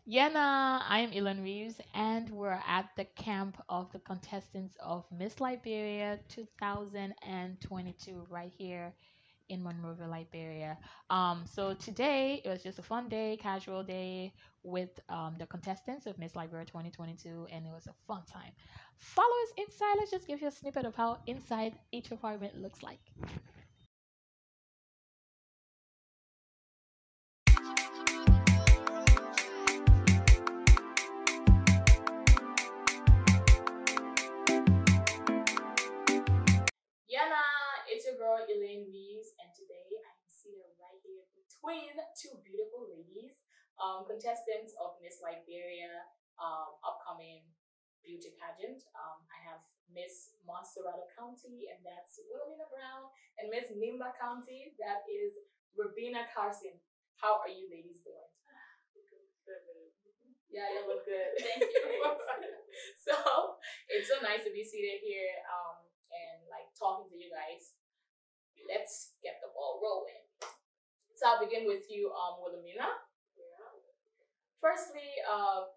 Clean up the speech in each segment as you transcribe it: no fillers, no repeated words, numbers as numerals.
YeahNah, I'm Elaine Reeves, and we're at the camp of the contestants of Miss Liberia 2022 right here in Monrovia, Liberia. So today it was just a fun day, casual day with the contestants of Miss Liberia 2022, and it was a fun time. Follow us inside. Let's just give you a snippet of how inside each apartment looks like. YeahNah, it's your girl Elaine Reeves, and today I am seated right here between two beautiful ladies, contestants of Miss Liberia upcoming beauty pageant. I have Miss Monserrata County, and that's Willemina Brown, and Miss Nimba County, that is Ravina Carson. How are you ladies doing? Yeah, you look good. Thank you. So it's so nice to be seated here and like talking to you guys. Let's get the ball rolling. So I'll begin with you, Willemina. Yeah. Firstly,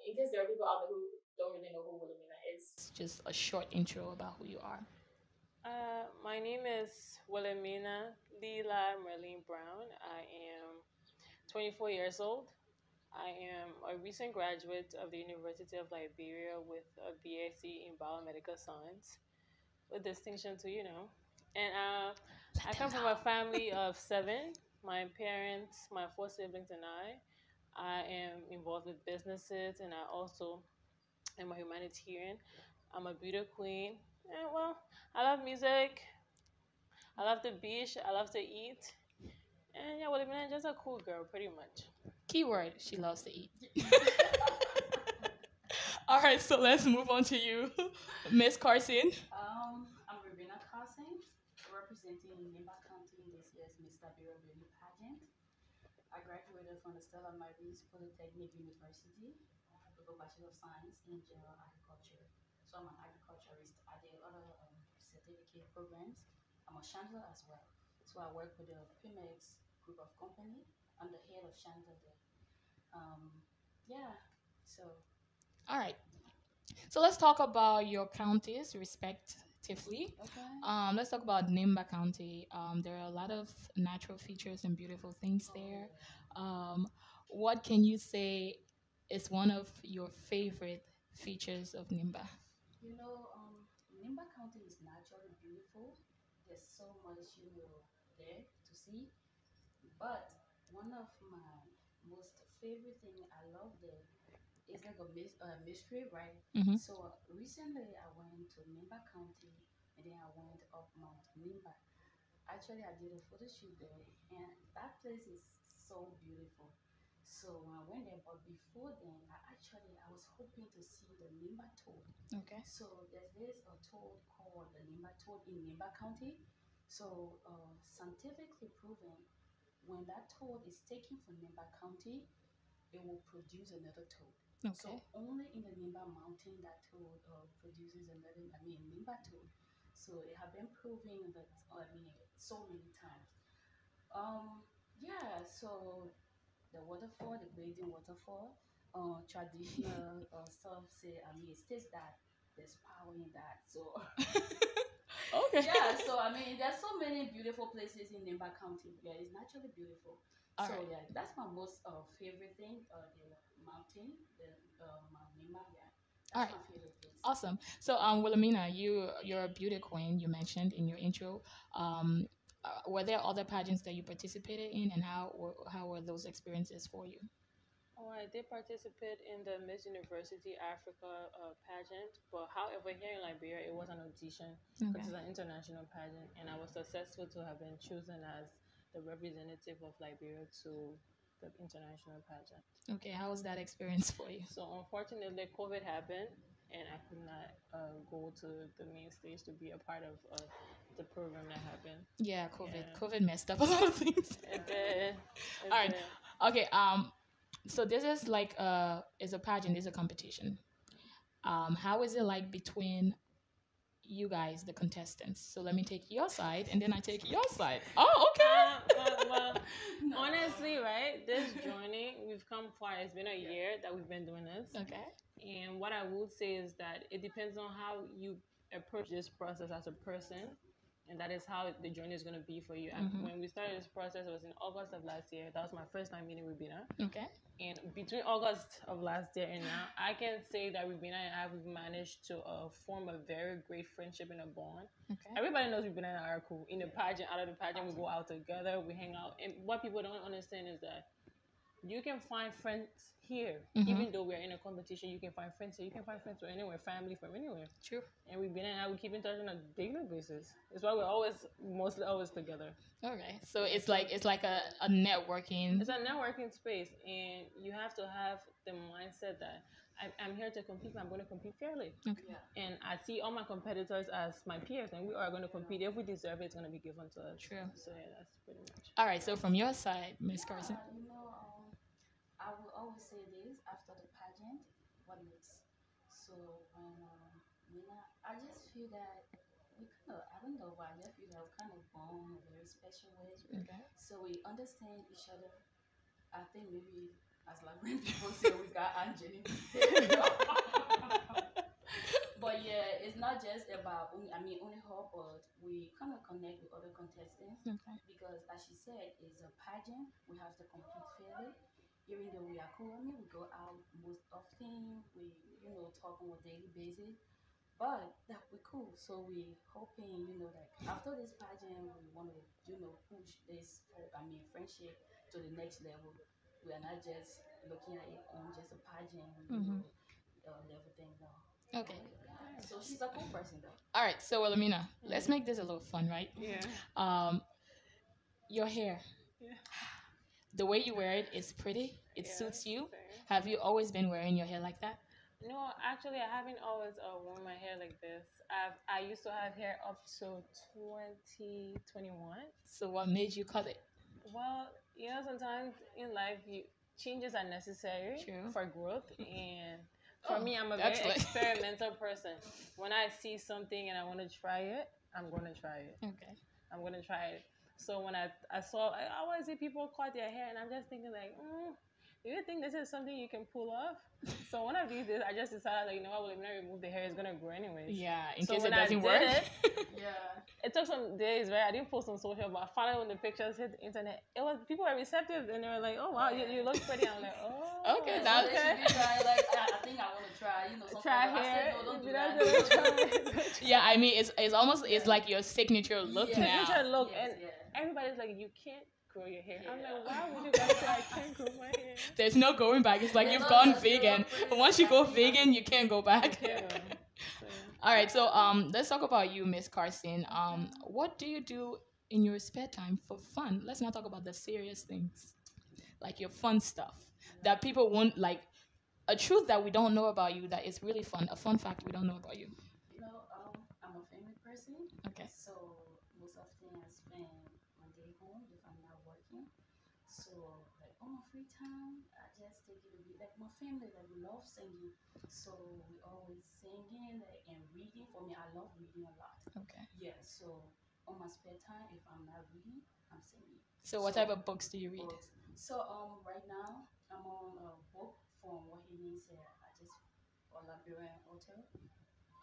in case there are people out there who don't really know who Willemina is, just a short intro about who you are. My name is Willemina Leela Merlene Brown. I am 24 years old. I am a recent graduate of the University of Liberia with a BSc in biomedical science, with distinction to, And I come from a family of seven. My parents, my four siblings, and I. I am involved with businesses, and I also am a humanitarian. I'm a beauty queen. And well, I love music. I love the beach. I love to eat. And yeah, well, I mean, I'm just a cool girl, pretty much. Keyword, she loves to eat. All right, so let's move on to you, Miss Carson. I'm Ravina Carson, representing Nimba County in this year's Miss Liberia Beauty Pageant. I graduated from the Stella Maris Polytechnic University with a Bachelor of Science in General Agriculture. So I'm an agriculturist. I did other certificate programs. I'm a chandler as well. So I work with the Pimex group of company. I'm the head of chandler there. Yeah, so All right. So let's talk about your counties respectively. okay. Let's talk about Nimba County. There are a lot of natural features and beautiful things Oh, there. yeah. What can you say is one of your favorite features of Nimba? Nimba County is naturally beautiful. There's so much, there to see. But one of my most favorite thing I love there is like a mystery, right? Mm-hmm. So recently I went to Nimba County and then I went up Mount Nimba. Actually, I did a photo shoot there, and that place is so beautiful. So when I went there, but before then, I was hoping to see the Nimba toad. Okay. So there's a toad called the Nimba toad in Nimba County. So scientifically proven, when that toad is taken from Nimba County, it will produce another toad. Okay. So only in the Nimba Mountain that toad produces another, Nimba toad. So it has been proven that, so many times. Yeah, so the waterfall, the bathing waterfall, traditional stuff say, it states that there's power in that. So Okay. yeah, so there's so many beautiful places in Nimba County. Yeah, it's naturally beautiful. All So right. yeah, that's my most favorite thing. The mountain, the Mount Nimba. Yeah, All that's right. my favorite place. Awesome. So, Wilhelmina, you're a beauty queen. You mentioned in your intro. Um, were there other pageants that you participated in, and how were those experiences for you? Oh, I did participate in the Miss University Africa pageant, but however, here in Liberia, it was an audition, which Okay. is an international pageant, and I was successful to have been chosen as the representative of Liberia to the international pageant. Okay. How was that experience for you? So unfortunately, COVID happened, and I could not go to the main stage to be a part of the program that happened. Yeah, COVID. Yeah. COVID messed up a lot of things. It did. It All right. did. Okay. So this is like is a pageant, is a competition. How is it like between you guys, the contestants. So let me take your side, and then I take your side. Oh, okay. Well, honestly, right, this journey, we've come far. It's been a year that we've been doing this. Okay. And what I would say is that it depends on how you approach this process as a person. And that is how the journey is going to be for you. And when we started this process, it was in August of last year. That was my first time meeting Ravina. Okay. And between August of last year and now, I can say that Ravina and I have managed to form a very great friendship and a bond. Okay. Everybody knows Ravina and I are cool. In the pageant, out of the pageant, we go out together, we hang out. And what people don't understand is that you can find friends here. Even though we're in a competition, you can find friends here. You can find friends from anywhere, family from anywhere. True. And Ravina and I, we keep in touch on a daily basis. That's why we're mostly always together. Okay. So it's like a networking. It's a networking space, and you have to have the mindset that I'm here to compete, but I'm going to compete fairly. Okay. Yeah. And I see all my competitors as my peers, and we are going to compete. If we deserve it, it's going to be given to us. True. So yeah, that's pretty much. All right. So from your side, Miss Carson. I will always say this after the pageant, what next? So I just feel that we kind of, I don't know why, I just feel that we kind of bond in a very special way. Okay. So we understand each other. I think maybe as like when people say we got Angelina. But yeah, it's not just about only her, but we kind of connect with other contestants. Okay. Because as she said, it's a pageant. We have to compete fairly. Even though we are cool, we go out most often. We talk on a daily basis. But that we cool. So we hoping that after this pageant, we want to push this friendship to the next level. We are not just looking at it on just a pageant, level thing. No. Okay. So she's a cool person, though. All right. So Willemina, let's make this a little fun, right? Yeah. Your hair. Yeah. The way you wear it is pretty. It suits you. Fair. Have you always been wearing your hair like that? No, actually, I haven't always worn my hair like this. I used to have hair up to 2021. So what made you cut it? Well, sometimes in life, changes are necessary True. for growth. And for me, I'm a very excellent. experimental person. When I see something and I want to try it, I'm going to try it. Okay. I'm going to try it. So when I always see people cut their hair, and I'm just thinking like, do you think this is something you can pull off? So one of these days, I just decided, like, what, when I remove the hair, it's going to grow anyways. Yeah, in So case it when I doesn't did work. It took some days, right? I didn't post on social, but finally when the pictures hit the internet, people were receptive, and they were like, oh, wow, you look pretty. I'm like, oh. Okay, So that's they should be trying, like, I think I want to try, some Try people, hair. I said, no, don't do that. Yeah, I mean, it's almost it's like your signature look Yeah. now. Signature look, Yes, and yeah. everybody's like, you can't grow your hair. I'm Yeah. like, why would you guys say I can't grow my hair? There's no going back. It's like Yeah, you've no, gone no, vegan. you're pretty Once you go happy. vegan, you can't go back. Yeah. So, All right, so let's talk about you, Miss Carson. What do you do in your spare time for fun? Let's not talk about the serious things, like your fun stuff that people won't like. A truth that we don't know about you that is really fun. A fun fact we don't know about you. I'm a family person. Okay. So most often I spend my day home if I'm not working. So like on my free time, I just take it a bit. Like my family, like we love singing. So we always singing and reading. For me, I love reading a lot. Okay. Yeah. So on my spare time, if I'm not reading, I'm singing. So what type of books do you read? Books. So right now I'm on a book from YeahNah said. I just a Liberian author.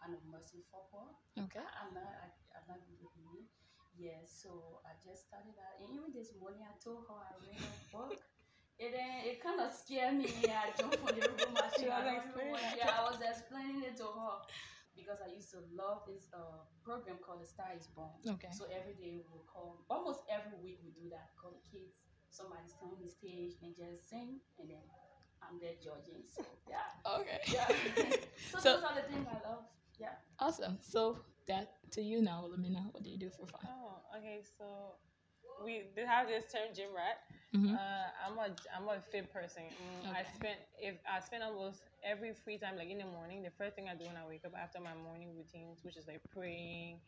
And a mercy for poor. Okay. I'm not good with me. Yeah, so I just started that. And even this morning I told her I read a book. It kind of scared me. I jumped on the room machine. I was explaining it to her. Because I used to love this program called The Star is Born. Okay. So every day we will call, almost every week we do that. Call the kids. Somebody's on the stage and just sing. And then I'm there judging. So yeah. Okay. Yeah. so those are the things I love. Yeah. Awesome. So that to you now, Willemina. What do you do for fun? Oh, okay. So we have this term gym rat. Mm-hmm. I'm a fit person. Okay. I spend almost every free time, like in the morning. The first thing I do when I wake up after my morning routines, which is like praying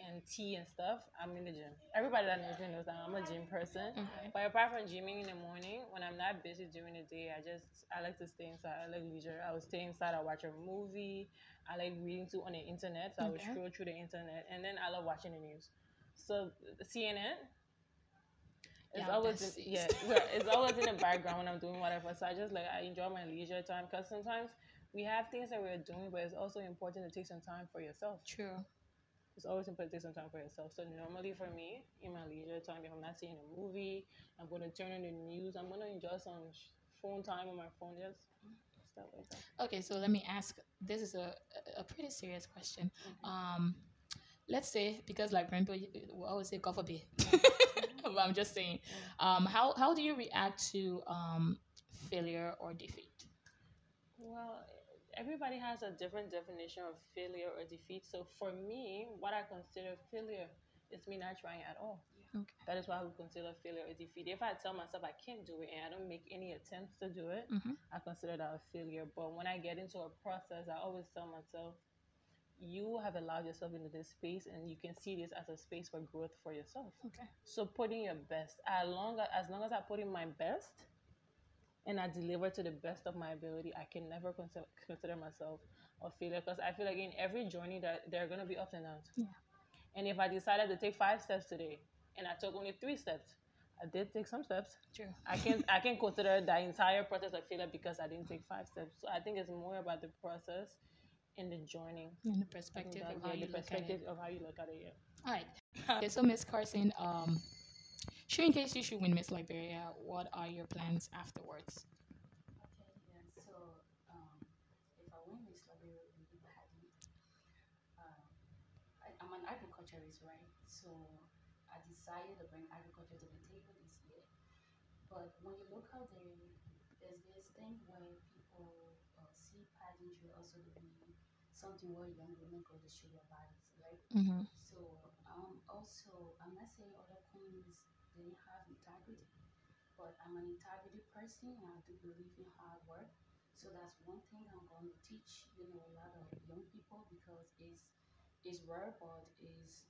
and tea and stuff, I'm in the gym. Everybody that knows me knows that I'm a gym person. Okay. But apart from gymming in the morning, when I'm not busy during the day, I like to stay inside. I like leisure. I would stay inside. I watch a movie. I like reading too on the internet. So I would scroll through the internet, and then I love watching the news. So CNN. It's always in the background when I'm doing whatever. So I enjoy my leisure time because sometimes we have things that we're doing, but it's also important to take some time for yourself. True. It's always important to take some time for yourself. So normally for me, in my leisure time, if I'm not seeing a movie, I'm going to turn on the news. I'm going to enjoy some phone time on my phone, just stuff like that. Okay, so let me ask. This is a pretty serious question. Let's say, because like grandpa, we always say "God forbid," but I'm just saying. How do you react to failure or defeat? Well, everybody has a different definition of failure or defeat. So for me, what I consider failure is me not trying at all. Okay. That is why I would consider failure or defeat. If I tell myself I can't do it and I don't make any attempts to do it, I consider that a failure. But when I get into a process, I always tell myself, you have allowed yourself into this space and you can see this as a space for growth for yourself. Okay. So put in your best. As long as I put in my best and I deliver to the best of my ability, I can never consider myself a failure, because I feel like in every journey that there are going to be ups and downs. Yeah. And if I decided to take 5 steps today and I took only 3 steps, I did take some steps. True. I can consider the entire process a failure because I didn't take 5 steps. So I think it's more about the process in the journey. In the perspective of how you look at it. Yeah. All right. Okay, so Miss Carson, in case you should win Miss Liberia, what are your plans afterwards? Okay, yeah. So, if I win Miss Liberia Beauty Pageant, I'm an agriculturist, right? So, I decided to bring agriculture to the table this year. But when you look out there, there's this thing where people see pageantry also to be something where young women go to show their bodies, right? So I'm not saying other queens didn't have integrity, but I'm an integrity person and I do believe in hard work. So that's one thing I'm going to teach, a lot of young people, because it's rare, but is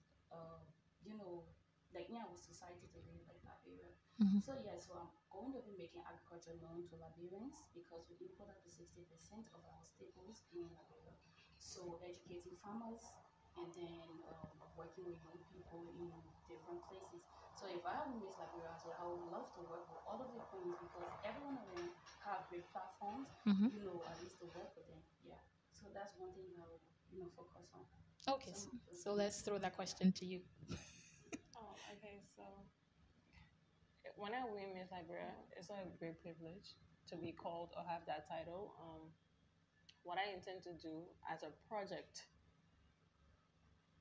like our society today, like Liberia. So yeah, so I'm going to be making agriculture known to Liberians because we import up to 60% of our staples in Liberia. So educating farmers and then working with young people in different places. So if I have Miss Liberia, so I would love to work with all of the queens because every one of them have great platforms, at least to work with them. Yeah. So that's one thing I would, focus on. Okay, so let's throw that question to you. Okay, so when I win Miss Liberia, it's a great privilege to be called or have that title. What I intend to do as a project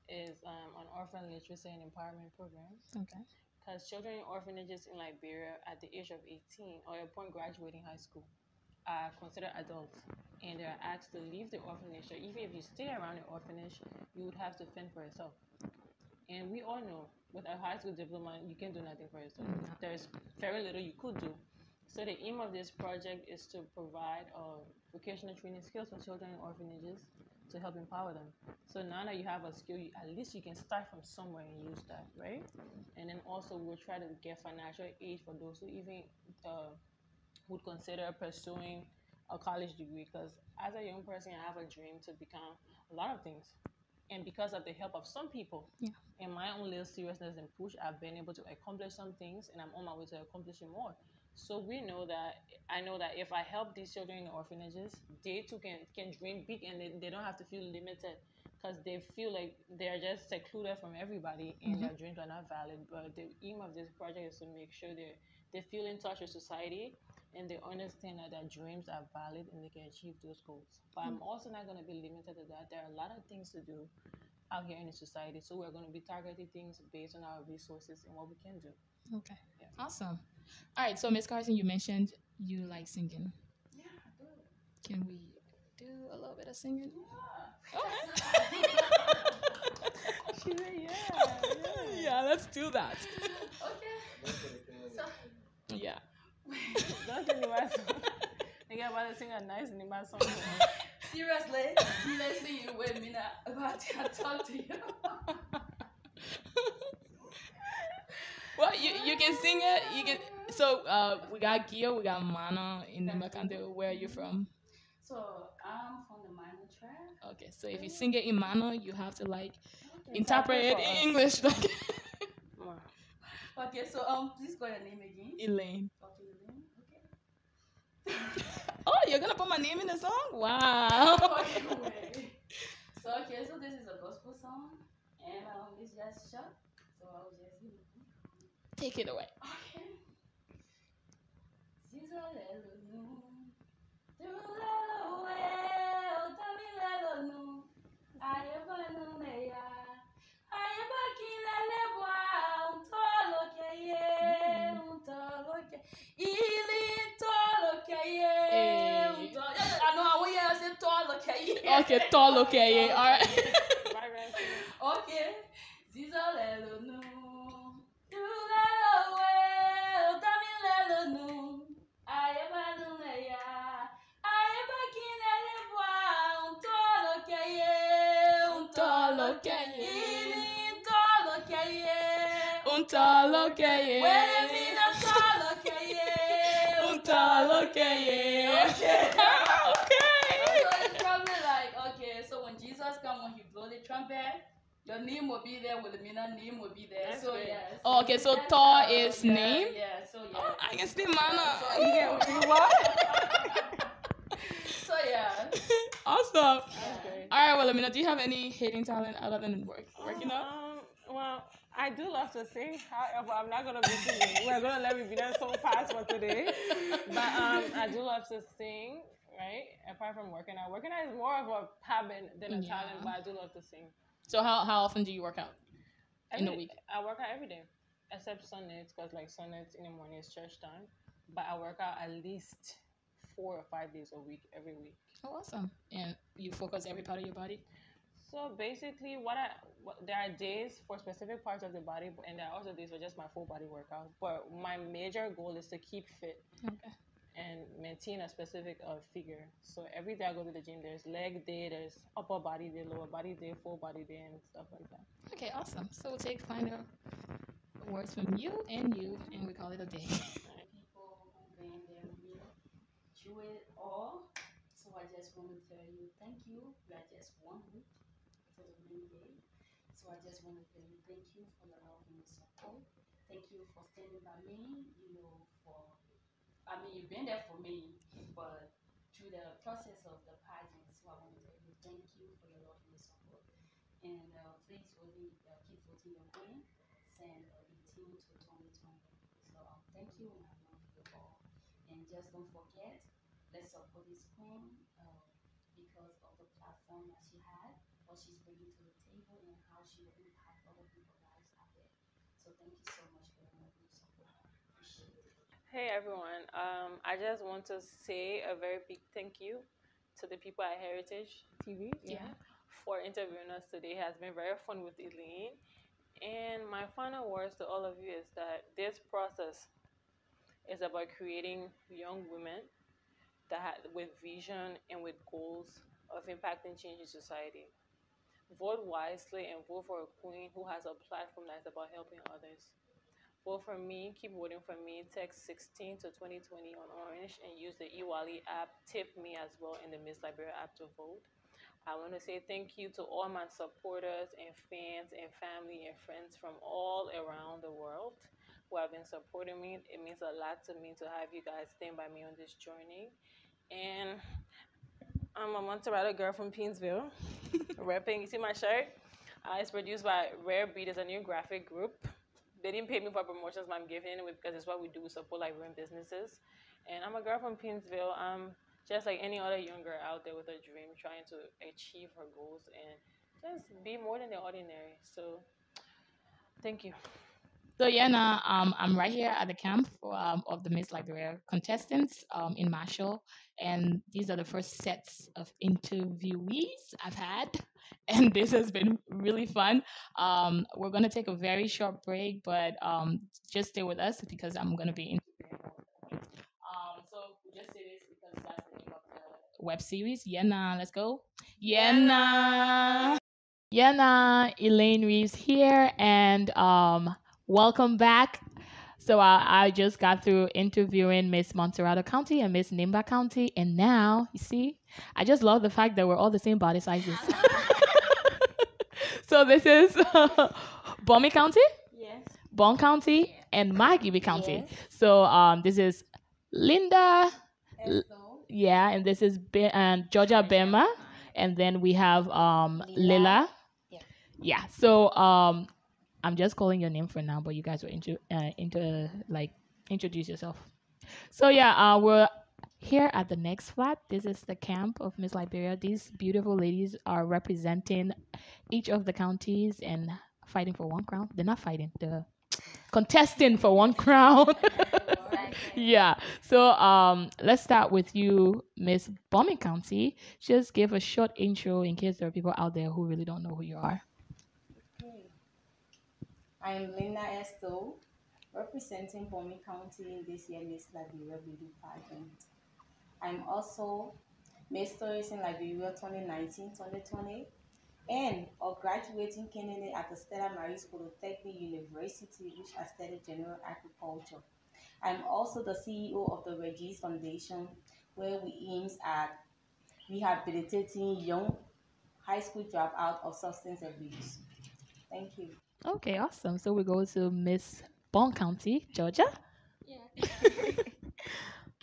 is an orphan literacy and empowerment program. Okay. Because children in orphanages in Liberia at the age of 18 or upon graduating high school are considered adults, and they're asked to leave the orphanage. So even if you stay around the orphanage, you would have to fend for yourself. And we all know with a high school diploma, you can do nothing for yourself. There's very little you could do. So the aim of this project is to provide vocational training skills for children in orphanages to help empower them. So now that you have a skill, at least you can start from somewhere and use that, right? And then also we'll try to get financial aid for those who even would consider pursuing a college degree. Because as a young person, I have a dream to become a lot of things. And because of the help of some people and my own little seriousness and push, I've been able to accomplish some things, and I'm on my way to accomplishing more. So I know that if I help these children in the orphanages, they too can dream big, and they don't have to feel limited because they feel like they're just secluded from everybody and their dreams are not valid. But the aim of this project is to make sure they feel in touch with society and they understand that their dreams are valid and they can achieve those goals. But I'm also not going to be limited to that. There are a lot of things to do out here in the society. So we're going to be targeting things based on our resources and what we can do. Okay. Yeah. Awesome. All right. So, Miss Carson, you mentioned you like singing. Yeah, I do. Can we do a little bit of singing? Yeah. Okay. She said, yeah. Yeah, let's do that. Okay. So, yeah. That's the Nima song. They got about to sing a nice Nima song. Seriously, let's see you, Willemina, about to talk to you. Well, you can sing it. You can. So we got Gio, we got Mana in the country. Where are you from? So I'm from the minor track. Okay, so if you sing it in Mana, you have to like Okay. interpret it in English. Like Okay, so please call your name again. Elaine. Okay, Elaine. Okay. Oh, you're gonna put my name in the song? Wow. Okay, wait. So this is a gospel song, and it's just short. So I'll just Take it away. okay. Okay, tall, okay, yeah, alright. Okay. Un talo que Un talo que Okay. Okay. So it's probably like, okay, so when Jesus comes, when he blow the trumpet, your name will be there, Willemina name will be there. So great. yes. Oh, okay, so Thor is name? Yeah, so yeah. Oh, I can speak Mana. So, you what? So yeah. Awesome. Okay. All right, Willemina, do you have any hidden talent other than working out? Well, I do love to sing. However, I'm not gonna be singing. We're gonna let Ravina song pass for today. But I do love to sing, right? Apart from working out is more of a habit than a talent. But I do love to sing. So how often do you work out in a week? I work out every day, except Sundays, because like Sundays in the morning is church time. But I work out at least 4 or 5 days a week, every week. Oh, awesome. And you focus every part of your body? So basically, there are days for specific parts of the body, and there are also days for just my full body workout. But my major goal is to keep fit and maintain a specific figure. So every day I go to the gym, there's leg day, there's upper body day, lower body day, full body day, and stuff like that. Okay, awesome. So we'll take final words from you, and we call it a day. People who've been there with me through it all. So I just want to tell you thank you. You are just 1 week to the main day. So I just want to tell you thank you for the love and the support. Thank you for standing by me, you've been there for me, but through the process of the pageant, so I want to tell you thank you for your love and your support. And please keep voting your queen, send 18 to 2020. So thank you, and I love you all. And just don't forget, let's support this queen because of the platform that she had, what she's bringing to the table, and how she will impact other people's lives out there. So thank you so much for your support. Appreciate it. Hey everyone, I just want to say a very big thank you to the people at Heritage TV for interviewing us today. It has been very fun with Elaine. And my final words to all of you is that this process is about creating young women with vision and with goals of impacting change in society. Vote wisely and vote for a queen who has a platform that's about helping others. Vote for me, keep voting for me. Text 16 to 2020 on Orange and use the eWally app. Tip me as well in the Miss Liberia app to vote. I want to say thank you to all my supporters and fans and family and friends from all around the world who have been supporting me. It means a lot to me to have you guys stand by me on this journey. And I'm a Montserrat girl from Painesville, repping. You see my shirt? It's produced by Rare Beat as a new graphic group. They didn't pay me for promotions, but I'm giving it because it's what we do. We support like run businesses. And I'm a girl from Painesville. I'm just like any other young girl out there with a dream, trying to achieve her goals and just be more than the ordinary. So, thank you. So YeahNah, I'm right here at the camp of the Miss Liberia contestants in Marshall, and these are the first sets of interviewees I've had, and this has been really fun. We're gonna take a very short break, but just stay with us because I'm gonna be interviewing. So we just say this because that's the name of the web series. YeahNah, let's go. YeahNah. YeahNah, Elaine Reeves here, and welcome back So I just got through interviewing Miss Montserrado County and Miss Nimba County, and now you see, I just love the fact that we're all the same body sizes. So this is Bomi County, Yes. Bon County, and Maggie County. Yes. So this is Linda, Esto. yeah, and this is Georgia Bema, and then we have Lila. Yeah. Yeah. So I'm just calling your name for now, but you guys were introduce yourself. So yeah, we're here at the next flat. This is the camp of Miss Liberia. These beautiful ladies are representing each of the counties and fighting for one crown. They're not fighting, they're contesting for one crown. Yeah. So let's start with you, Miss Bombing County. Just give a short intro in case there are people out there who really don't know who you are. Okay. I'm Linda Esto, representing Bomi County in this year Miss Liberia Beauty Pageant. I'm also Miss Stories in Liberia 2019-2020 and a graduating candidate at the Stella Maris Polytechnic University, which has studied general agriculture. I'm also the CEO of the Regis Foundation, where we aims at rehabilitating young high school dropouts of substance abuse. Thank you. Okay, awesome. So we go to Miss Bon County, Georgia. Yeah.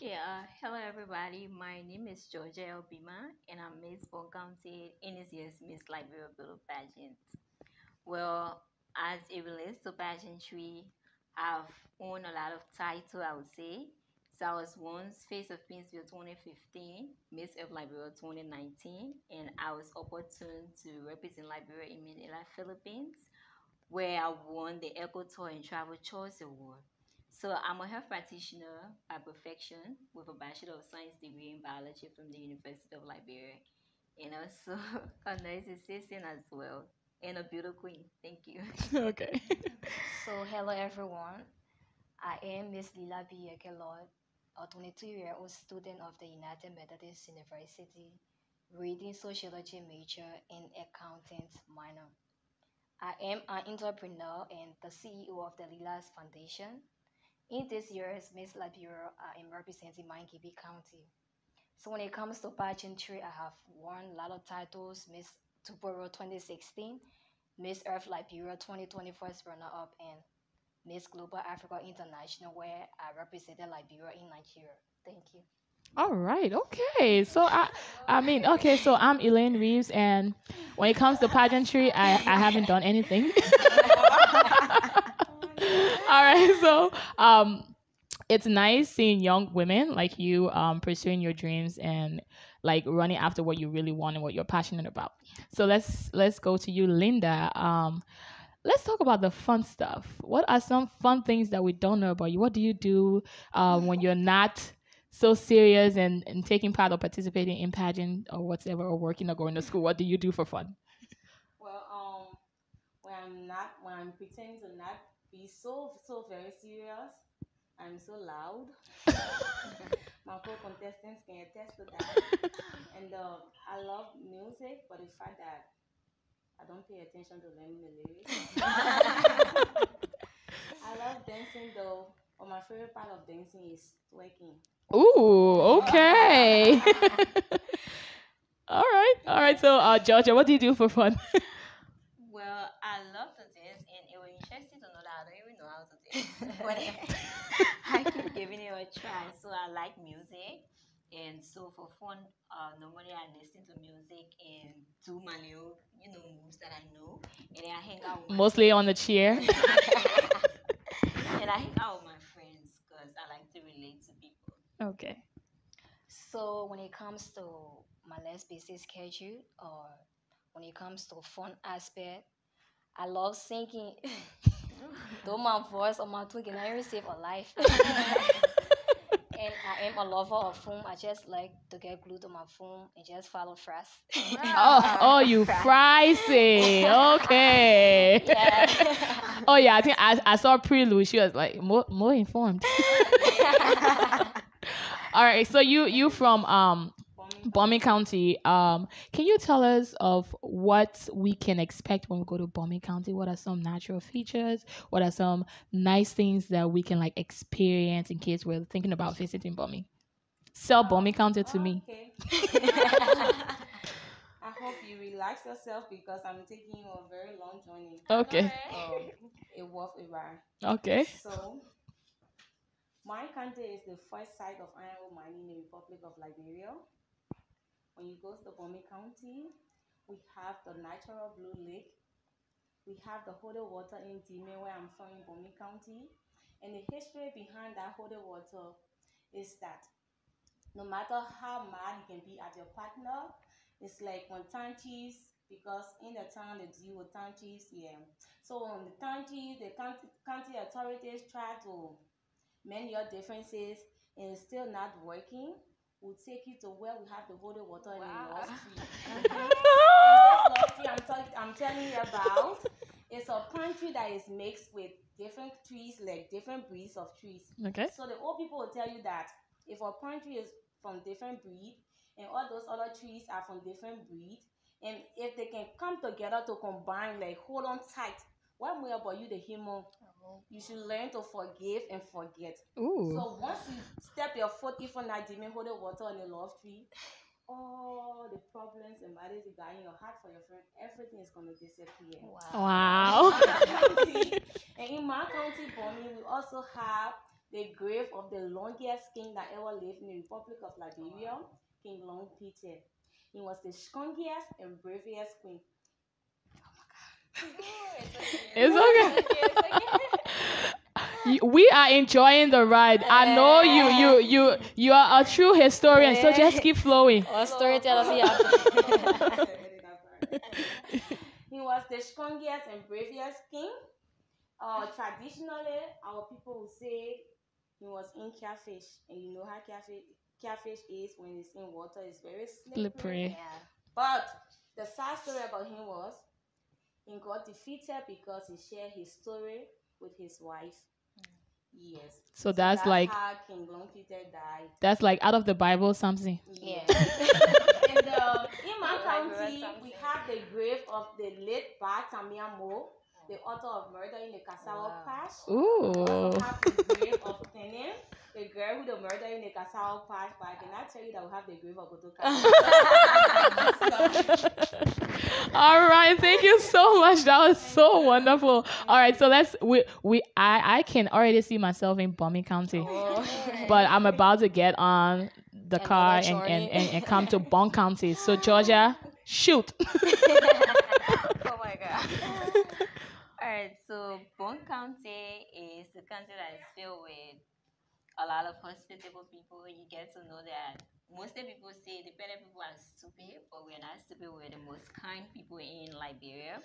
Okay, hello everybody. My name is Georgia Elbima and I'm Miss Bon County in this year's Miss Liberia Beauty Pageant. Well, as it relates to pageantry, I've won a lot of titles, I would say. So I was once Face of Pinsville 2015, Miss of Liberia 2019, and I was opportune to represent Liberia in Manila, Philippines, where I won the Eco Tour and Travel Choice Award. So I'm a health practitioner by profession with a Bachelor of Science degree in biology from the University of Liberia, and also a nurse assistant as well, and a beauty queen. Thank you. Okay. So hello everyone. I am Miss Lila B. Ekelot, a 22-year-old student of the United Methodist University, reading sociology major and accountant minor. I am an entrepreneur and the CEO of the Lila's Foundation. In this year's Miss Liberia, I am representing Mankibi County. So when it comes to pageantry, I have won a lot of titles: Miss Tuporo 2016, Miss Earth Liberia 2024 runner-up, and Miss Global Africa International, where I represented Liberia in Nigeria. Thank you. All right. Okay. So okay. So I'm Elaine Reeves, and when it comes to pageantry, I haven't done anything. All right. So it's nice seeing young women like you pursuing your dreams and like running after what you really want and what you're passionate about. So let's go to you, Linda. Let's talk about the fun stuff. What are some fun things that we don't know about you? What do you do when you're not so serious and taking part or participating in pageant or whatever, or working or going to school? What do you do for fun? Well, when I'm pretending to not be so very serious, I'm so loud. My co-contestants can attest to that. And I love music, but the fact that I don't pay attention to learning the lyrics. I love dancing though, but my favorite part of dancing is twerking. Ooh, okay. All right. So, Georgia, what do you do for fun? Well, I love to dance, and it was interesting to know that I don't even know how to dance. But I keep giving it a try. So I like music, and so for fun, normally I listen to music and do my little, moves that I know, and then I hang out with Mostly on the chair. and I hang out with my friends because I like to relate to people. Okay. So when it comes to my less busy schedule, or when it comes to fun aspect, I love singing. Though my voice or my tongue cannot receive a life. And I am a lover of film. I just like to get glued to my phone and just follow fast. Oh, you pricey. Okay. Yeah. Oh yeah, I think I saw Prelude. She was like more informed. All right, so you from Bombing County. Can you tell us of what we can expect when we go to Bombing County? What are some natural features? What are some nice things that we can like experience in case we're thinking about visiting Bombing? Sell Bombing County to me. Okay. I hope you relax yourself because I'm taking you on a very long journey. Okay. A worth a ride. Okay. So, my country is the first site of iron ore mining in the Republic of Liberia. When you go to the Bombay County, we have the natural blue lake. We have the holy water in Dime, where I'm from in Bombay County. And the history behind that holy water is that no matter how mad you can be at your partner, it's like when tanchies, because in the town they deal with tanchies, yeah. So when the tanchies, the county authorities try to mend your differences and it's still not working, we'll take you to where we have the holy water in the Lost Tree. And this Lost Tree I'm telling you about, it's a pine tree that is mixed with different trees, like different breeds of trees. Okay. So the old people will tell you that if a pine tree is from different breed and all those other trees are from different breed, and if they can come together to combine, like hold on tight, what more about you, the human? You should learn to forgive and forget. Ooh. So once you step your foot even that demon holy water on the love tree, all the problems and matters you got in your heart for your friend, everything is going to disappear. Wow. And in my county, Bomi, we also have the grave of the longest king that ever lived in the Republic of Liberia, King Long Peter. He was the strongest and bravest queen. It's okay. We are enjoying the ride. I know you are a true historian, so just keep flowing. Or storytellers, He was the strongest and bravest king. Traditionally, our people would say he was in catfish, and you know how catfish is when it's in water. It's very slippery. Yeah. But the sad story about him was he got defeated because he shared his story with his wife. Yes. So that's like how King Long Peter died. That's like out of the Bible something. Yeah. And in my county, we have the grave of the late Batamia Mo, the author of Murder in the Kasawa Patch. Ooh. We also have the grave of Tenem, the girl who the murder in the Kasawa Patch, but I cannot tell you that we have the grave of Otoka. All right, thank you so much. That was so wonderful. All right, so I can already see myself in Bombing County, but I'm about to get on the car and come to Bond County. So Georgia, shoot. Oh my God. Alright, so Bone County is the county that is filled with a lot of hospitable people. You get to know that most of the people say the better people are stupid, but we're not stupid. We're the most kind people in Liberia.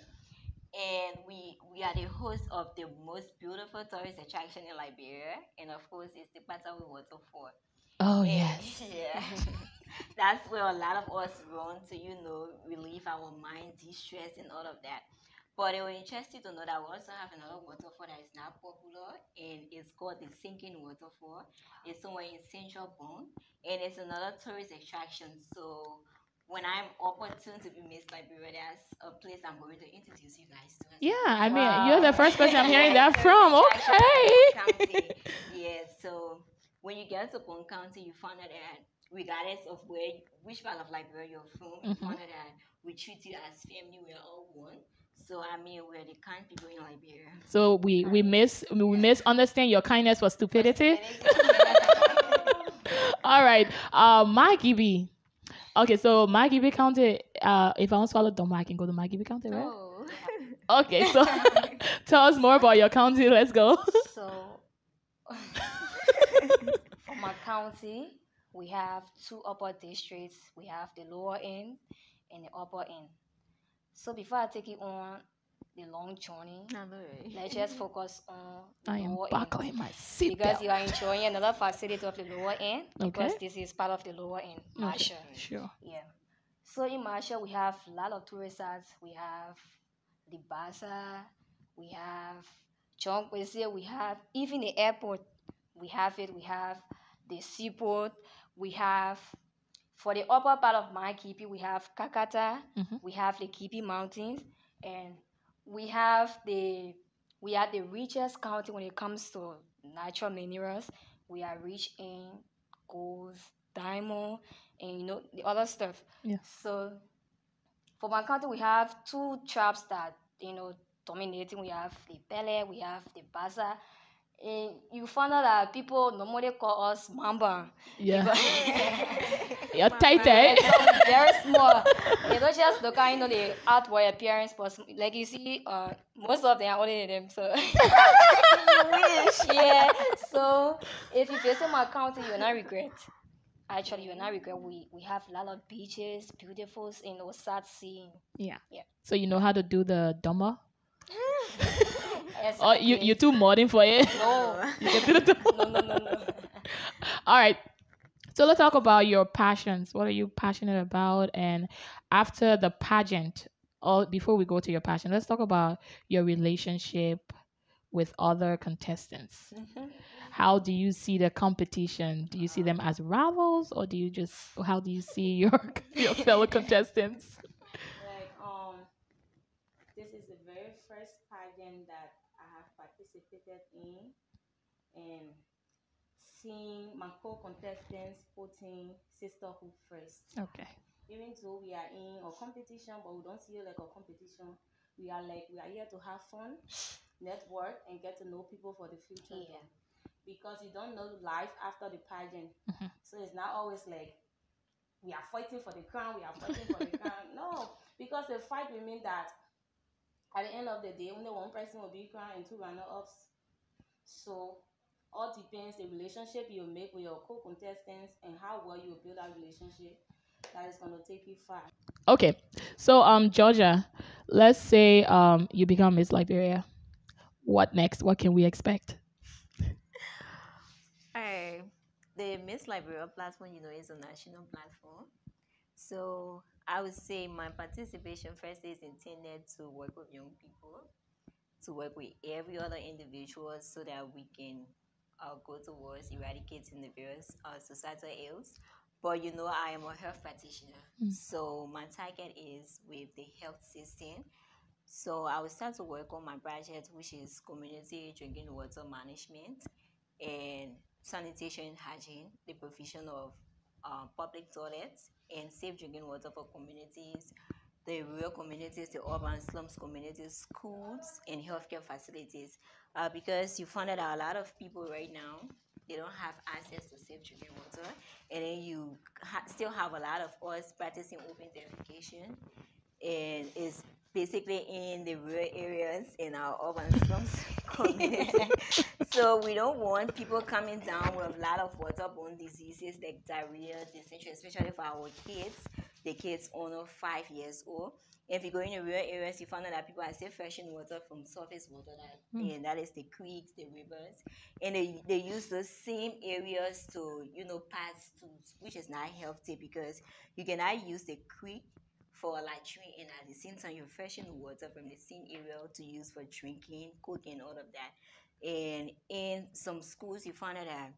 And we are the host of the most beautiful tourist attraction in Liberia. And of course, it's the Patawi Waterfall. Oh, And, yes. yeah. That's where a lot of us run to, relieve our mind, de-stress, and all of that. But they were interested to know that we also have another waterfall that is not popular, and it's called the Sinking Waterfall. It's somewhere in Central Bone, and it's another tourist attraction. So when I'm opportune to be Miss Liberia, that's a place I'm going to introduce you guys to. Yeah, I mean, you're the first person I'm hearing that from. Okay. Yeah, so when you get to Bone County, you find out that regardless of which part of Liberia you're from, you find out that we treat you as family. We're all one. So I mean, we're the kind people in Liberia. So we misunderstand your kindness for stupidity. All right, Maggie. Okay, so Maggie County. If I want to swallow Doma, I can go to Maggie County, right? Oh. Okay, so tell us more about your county. Let's go. So, for my county, we have two upper districts. We have the lower end and the upper end. So before I take you on the long journey, let's just focus on the I am lower buckling end. my seatbelt. Because you are enjoying another facility of the lower end, because Okay. this is part of the lower end, Marshall. Sure. Yeah. So in Marshall, we have a lot of tourist sites. We have the bazaar, we have John Kwesi, we have even the airport. We have it. We have the seaport. We have For the upper part of my Kipi, we have Kakata, Mm-hmm. we have the Kipi Mountains, and we have the we are the richest county when it comes to natural minerals. We are rich in gold, diamond, and the other stuff. Yeah. So for my county, we have two tribes that dominating. We have the Pele, we have the Baza. And you find out that people normally call us Mamba. Yeah. Because You're tight, eh? very small. They don't just look at the outward appearance, but like you see, most of them are older than them. So yeah. So if you visit my county, you will not regret. Actually, you will not regret. We have a lot of beaches, beautiful, sightseeing. Yeah. Yeah. So you know how to do the Doma? Yes, Oh, you're too modern for it. No. You can do the Doma. No. All right. So let's talk about your passions. What are you passionate about? And after the pageant, or before we go to your passion, let's talk about your relationship with other contestants. How do you see the competition? Do you see them as rivals, or how do you see your fellow contestants? Like, this is the very first pageant that I have participated in, and seeing my co-contestants putting sisterhood first. Okay. Even though we are in a competition, but we don't see it like a competition. We are here to have fun, network, and get to know people for the future. Yeah. Because you don't know life after the pageant. Mhm. So it's not always like we are fighting for the crown, we are fighting for the crown. No, because the fight will mean that at the end of the day, only one person will be crowned and two runner-ups. So all depends the relationship you make with your co-contestants and how well you build that relationship. That is going to take you far. Okay. So Georgia, let's say you become Miss Liberia. What next? What can we expect? Alright. The Miss Liberia platform, is a national platform. So I would say my participation first is intended to work with young people, to work with every other individual so that we can go towards eradicating the various societal ills. But I am a health practitioner. So my target is with the health system. So I will start to work on my project, which is community drinking water management and sanitation and hygiene, the provision of public toilets and safe drinking water for communities, the rural communities, the urban slums communities, schools, and healthcare facilities. Because you find that a lot of people right now, they don't have access to safe drinking water, and then you still have a lot of us practicing open defecation, and it's basically in the rural areas in our urban slums community. So we don't want people coming down with a lot of waterborne diseases like diarrhea, dysentery, especially for our kids, the kids under 5 years old. If you go in the rural areas, you find out that people are still fetching water from surface water, and that is the creeks, the rivers, and they use those same areas to pass to, which is not healthy because you cannot use the creek for latrine and at the same time you're fetching water from the same area to use for drinking, cooking, all of that. And in some schools you find out that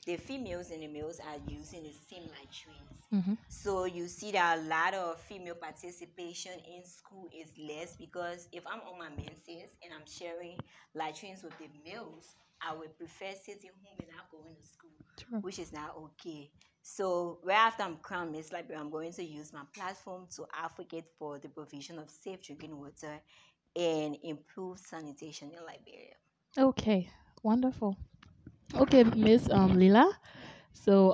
the females and the males are using the same latrines. So you see that a lot of female participation in school is less because if I'm on my menses and I'm sharing latrines with the males, I would prefer sitting home and not going to school, which is not okay. So right after I'm crowned Miss Liberia, I'm going to use my platform to advocate for the provision of safe drinking water and improve sanitation in Liberia. Okay, wonderful. Okay, Miss Lila. So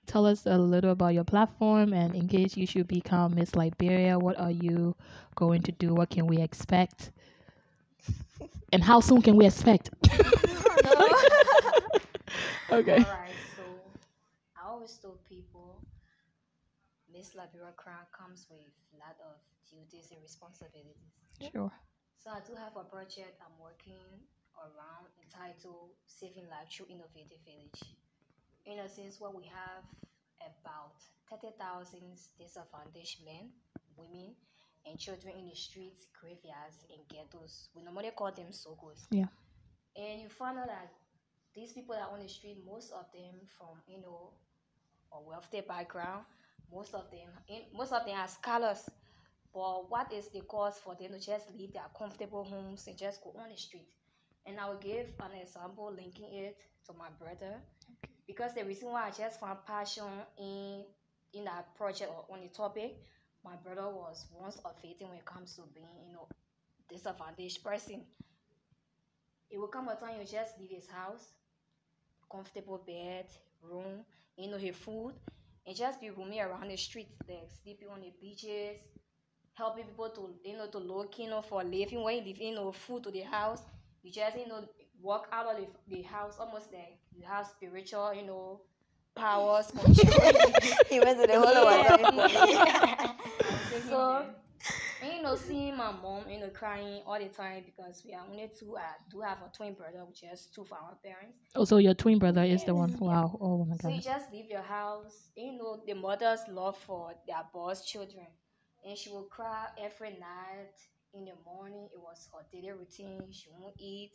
tell us a little about your platform, and in case you should become Miss Liberia, what are you going to do? What can we expect? And how soon can we expect? Okay. All right. So I always told people Miss Liberia crown comes with a lot of duties and responsibilities. Sure. So I do have a project I'm working around entitled Saving Life Through Innovative Village. In a sense, where we have about 30,000 disadvantaged men, women, and children in the streets, graveyards, and ghettos. We normally call them sogos. Yeah. And you find out that these people that are on the street, most of them from, a wealthy background, most of them are scholars. But what is the cause for them to just leave their comfortable homes and just go on the street? And I will give an example linking it to my brother, because the reason why I just found passion in that project or on the topic, my brother was once a victim when it comes to being, disadvantaged person. It will come a time you just leave his house, comfortable bed, room, his food, and just be roaming around the streets, like sleeping on the beaches, helping people to to look for a living. When you leave food to the house, you just walk out of the house almost like you have spiritual powers control. He went to the Yeah. So seeing my mom crying all the time because we are only two. I do have a twin brother, which is two for our parents. Oh, so your twin brother is the one. Yes. Wow. Oh my So you God. just leave your house, the mother's love for their boss children. And she will cry every night in the morning. It was her daily routine. She won't eat.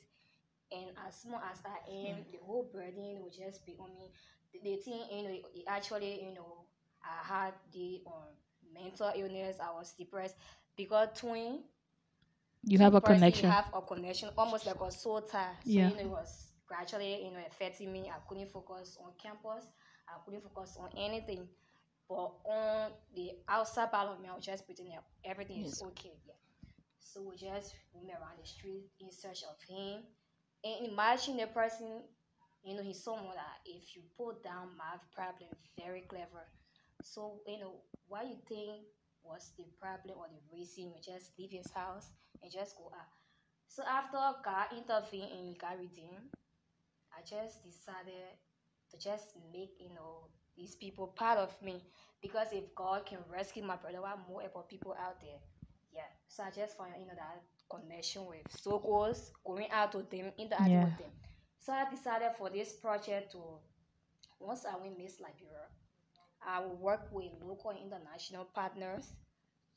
And as small as I am, the whole burden will just be on me. The thing, it actually, I had the mental illness. I was depressed because You two have a person, you connection. have a connection, almost like a soul tie. So, Yeah. it was gradually, affecting me. I couldn't focus on campus. I couldn't focus on anything. But on the outside part of me, I was just pretending that everything is okay. Yeah. So we just roam around the street in search of him. And imagine the person, he's someone that if you put down math problem, very clever. So, what you think was the problem or the reason you just leave his house and just go out. So after God intervened and he got redeemed, I just decided to just make, these people part of me. Because if God can rescue my brother, what more about people out there? Yeah. So I just found, that connection with so-called, going out with them, interacting with them. So I decided for this project to, once I win Miss Liberia, I will work with local and international partners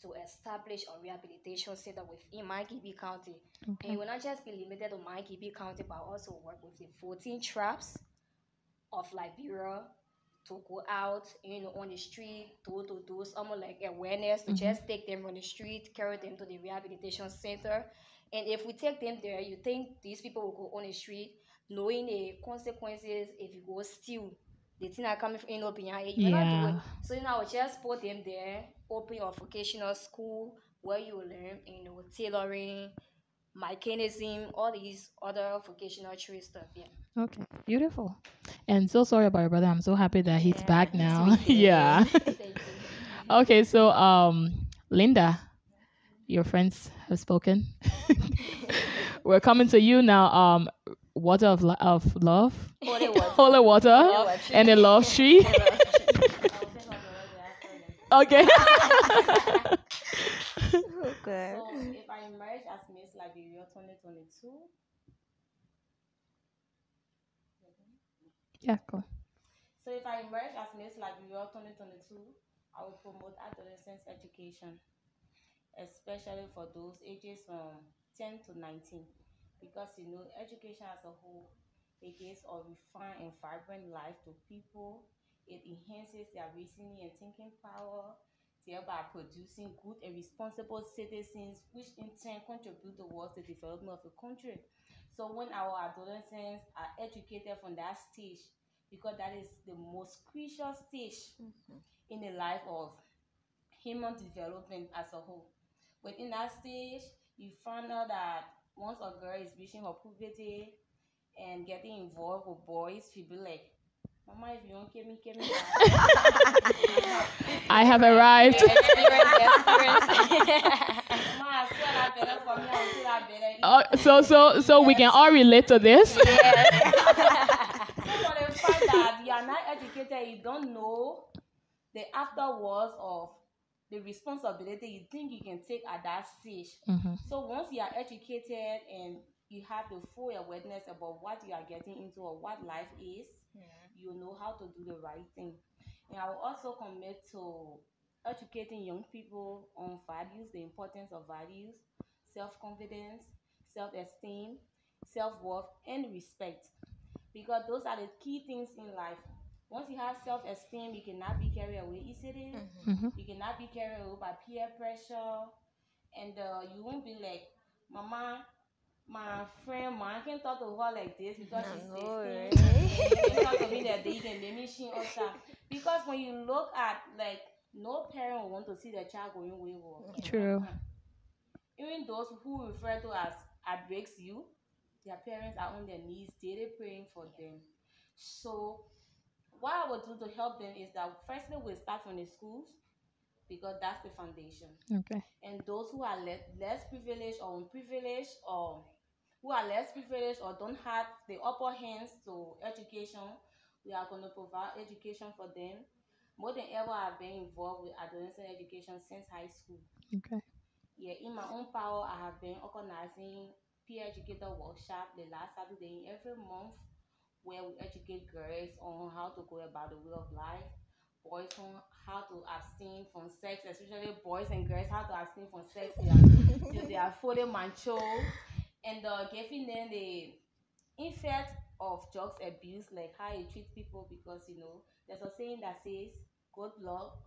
to establish a rehabilitation center within Maigibi County. Okay. And it will not just be limited to Maigibi County, but also work with the 14 tribes of Liberia to go out, on the street, to do some like awareness, to just take them on the street, carry them to the rehabilitation center. And if we take them there, you think these people will go on the street, knowing the consequences if you go steal. The thing that coming from behind it, you will not do it. So I will just put them there, open a vocational school where you will learn, tailoring, mechanism, all these other vocational trade stuff. Yeah. Okay. Beautiful. And so sorry about your brother. I'm so happy that he's back he's now. with you. Yeah. Thank you. Okay. So Linda, your friends have spoken. We're coming to you now. Water of love. Holy water. Holy water. And the love tree. Okay. Okay. So if I emerge as Miss Liberia 2022, Yeah, go. so if I emerge as Miss Liberia 2022, I will promote adolescents education, especially for those ages from 10 to 19, because education as a whole, it gives a refined and vibrant life to people. It enhances their reasoning and thinking power, thereby producing good and responsible citizens, which in turn contribute towards the development of the country. So when our adolescents are educated from that stage, because that is the most crucial stage in the life of human development as a whole. Within that stage, you find out that once a girl is reaching her puberty and getting involved with boys, she'll be like, Mama, if you don't give me I have arrived. Experience. Mama, I swear that better for me, I'll do that better. So we can all relate to this. Yes. So for the fact that you are not educated, you don't know the afterwards of the responsibility you think you can take at that stage. So once you are educated and you have the full awareness about what you are getting into or what life is, you know how to do the right thing. And I will also commit to educating young people on values, the importance of values, self-confidence, self-esteem, self-worth, and respect. Because those are the key things in life. Once you have self-esteem, you cannot be carried away easily. Mm-hmm. You cannot be carried away by peer pressure, and you won't be like, Mama, my friend, I can't talk to her like this because she's 16. You can talk to me that day, you can make me shame or stuff. Because when you look at, like, no parent will want to see their child going wayward. True. Even those who refer to as breaks you, their parents are on their knees daily praying for them. So what I would do to help them is that firstly we start from the schools, because that's the foundation. Okay. And those who are less privileged or unprivileged, or who are less privileged or don't have the upper hands to education, we are going to provide education for them. More than ever, I've been involved with adolescent education since high school. Okay. Yeah, in my own power, I have been organizing peer educator workshop the last Saturday every month, where we educate girls on how to go about the way of life, boys on how to abstain from sex, especially boys and girls how to abstain from sex till they are fully mature, and giving them the effect of drugs abuse, like how you treat people, because there's a saying that says good luck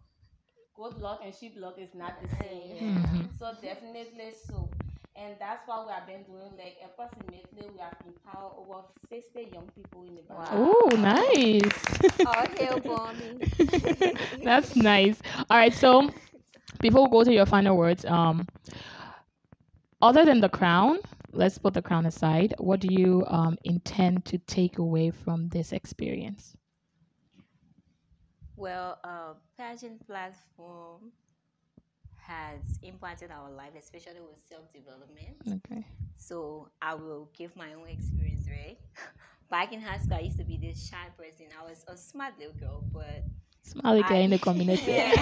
and sheep luck is not the same. Mhm. So definitely so. And that's what we have been doing. Like approximately we have empowered over 60 young people in the Bible. Oh, nice. Okay, Bonnie. That's nice. All right, so before we go to your final words, other than the crown, let's put the crown aside. What do you intend to take away from this experience? Well, pageant platform has impacted our life, especially with self-development. Okay. So I will give my own experience, right? Back in high school, I used to be this shy person. I was a smart little girl, but Smiley guy in the community. yeah.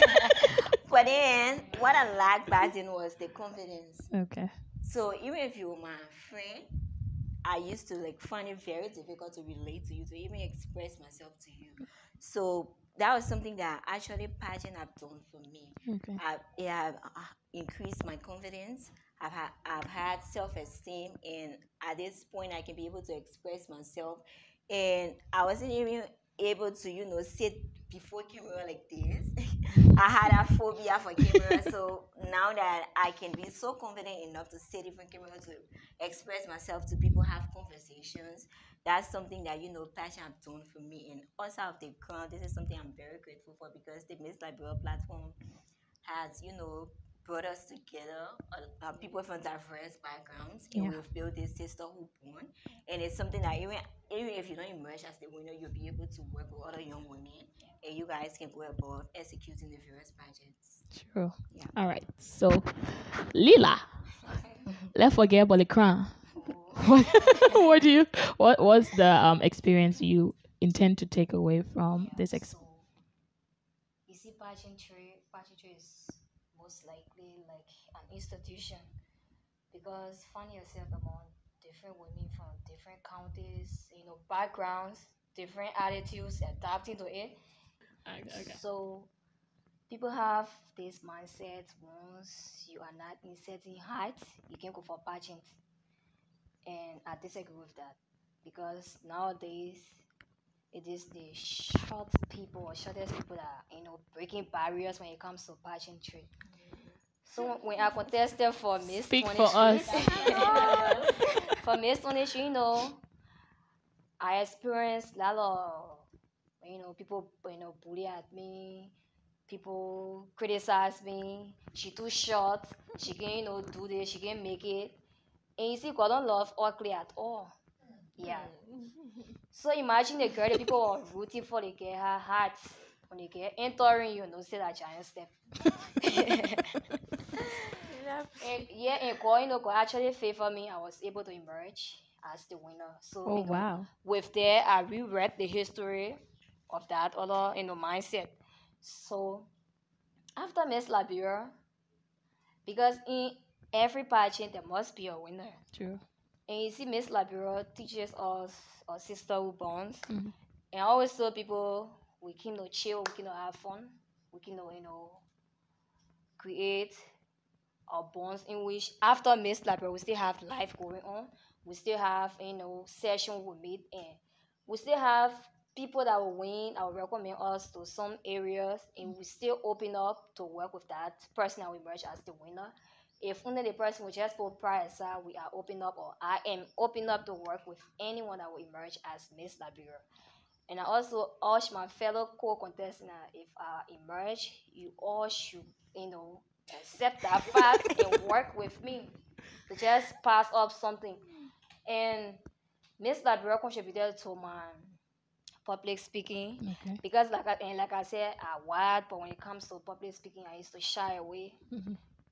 But then what I lacked back then was the confidence. Okay. So even if you were my friend, I used to find it very difficult to relate to you, to even express myself to you. So that was something that actually pageant have done for me. Okay. It have increased my confidence. I've had self-esteem, and at this point I can be able to express myself. And I wasn't even able to sit before camera like this. I had a phobia for camera, so now that I can be so confident enough to sit in front of camera, to express myself to people, have conversations, that's something that passion have done for me. And also of the crown, this is something I'm very grateful for, because the Miss Liberia platform has brought us together, people from diverse backgrounds, and we've built this sisterhood bond. And it's something that even if you don't emerge as the winner, you'll be able to work with other young women, and you guys can go above executing the various projects. True. Yeah. All right. So, Lila, let's forget about the crown. What was the experience you intend to take away from this experience? So, you see, pageantry is most likely like an institution, because find yourself among different women from different counties, backgrounds, different attitudes, adapting to it. Okay. So people have this mindset: once you are not in certain height, you can go for pageant. And I disagree with that, because nowadays it is the short people or shortest people that breaking barriers when it comes to pageantry. So when I contested for Miss Speak 23, for us. for Miss 23, I experienced a lot of people bully at me, people criticize me. She too short, she can do this, she can make it. And you see, God don't love ugly at all. Yeah. So imagine the girl that people are rooting for, they get her heart. When they get entering, say that giant step. And God actually favored me. I was able to emerge as the winner. So Wow. with that, I reread the history of that other mindset. So after Miss Liberia, because in every pageant there must be a winner. True. And you see, Miss Liberia teaches us our sisterhood bonds. Mm-hmm. And I always tell people we can chill, we can have fun, we can create our bonds in which after Miss Liberia we still have life going on. We still have session we meet, and we still have people that will win, I will recommend us to some areas, and we still open up to work with that person that will emerge as the winner. If only the person will just put pride aside, we are open up, or I am open up to work with anyone that will emerge as Miss Liberia. And I also urge my fellow co-contestants that if I emerge, you all should, accept that fact and work with me to just pass up something. And Miss Liberia contributed to my public speaking Okay. because like I said, I wild, but when it comes to public speaking, I used to shy away.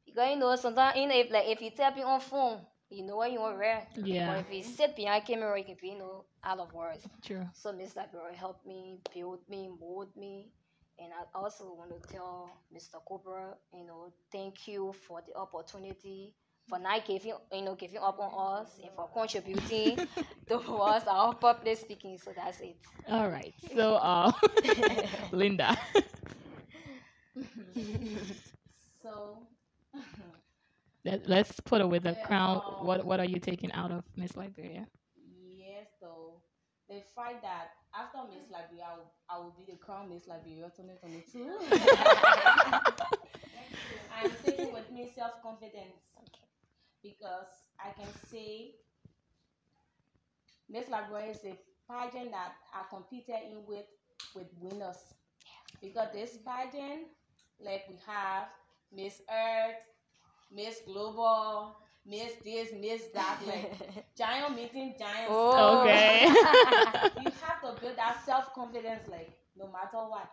Because sometimes if you tap on phone, you know what you want to read. Yeah. But if you sit behind camera, you can be out of words. True. So Miss Liberia helped me, build me, mold me. And I also want to tell Mr. Cooper, thank you for the opportunity, for not giving up on us, and for contributing towards our public speaking. So that's it. All right. So, Linda. So, Let's put it with the crown. What are you taking out of Miss Liberia? yes, though. The fact that after Miss Liberia, I will be the crown Miss Liberia 2022. I'm taking with me self-confidence because I can say Miss Liberia is a pageant that I competed in with winners. Because this pageant, like we have Miss Earth, Miss Global, Miss this, Miss that, like giant meeting giants. Oh. Okay. You have to build that self-confidence, like no matter what.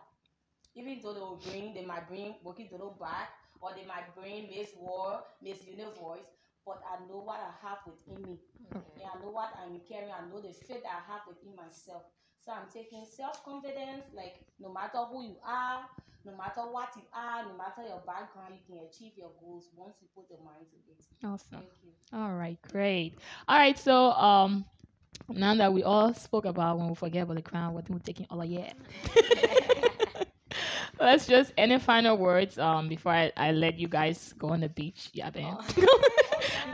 Even though they might bring Boki Dodo back, or they might bring Miss War, Miss Univoice, but I know what I have within me. Yeah, I know what I'm carrying. I know the faith I have within myself. So I'm taking self-confidence, like no matter who you are, no matter what you are, no matter your background, you can achieve your goals once you put your mind to it. Awesome. Thank you. All right. Great. All right. So, now that we all spoke about when we forget about the crown, what we're taking all of yet. Let's just any final words before I let you guys go on the beach. Yeah, man.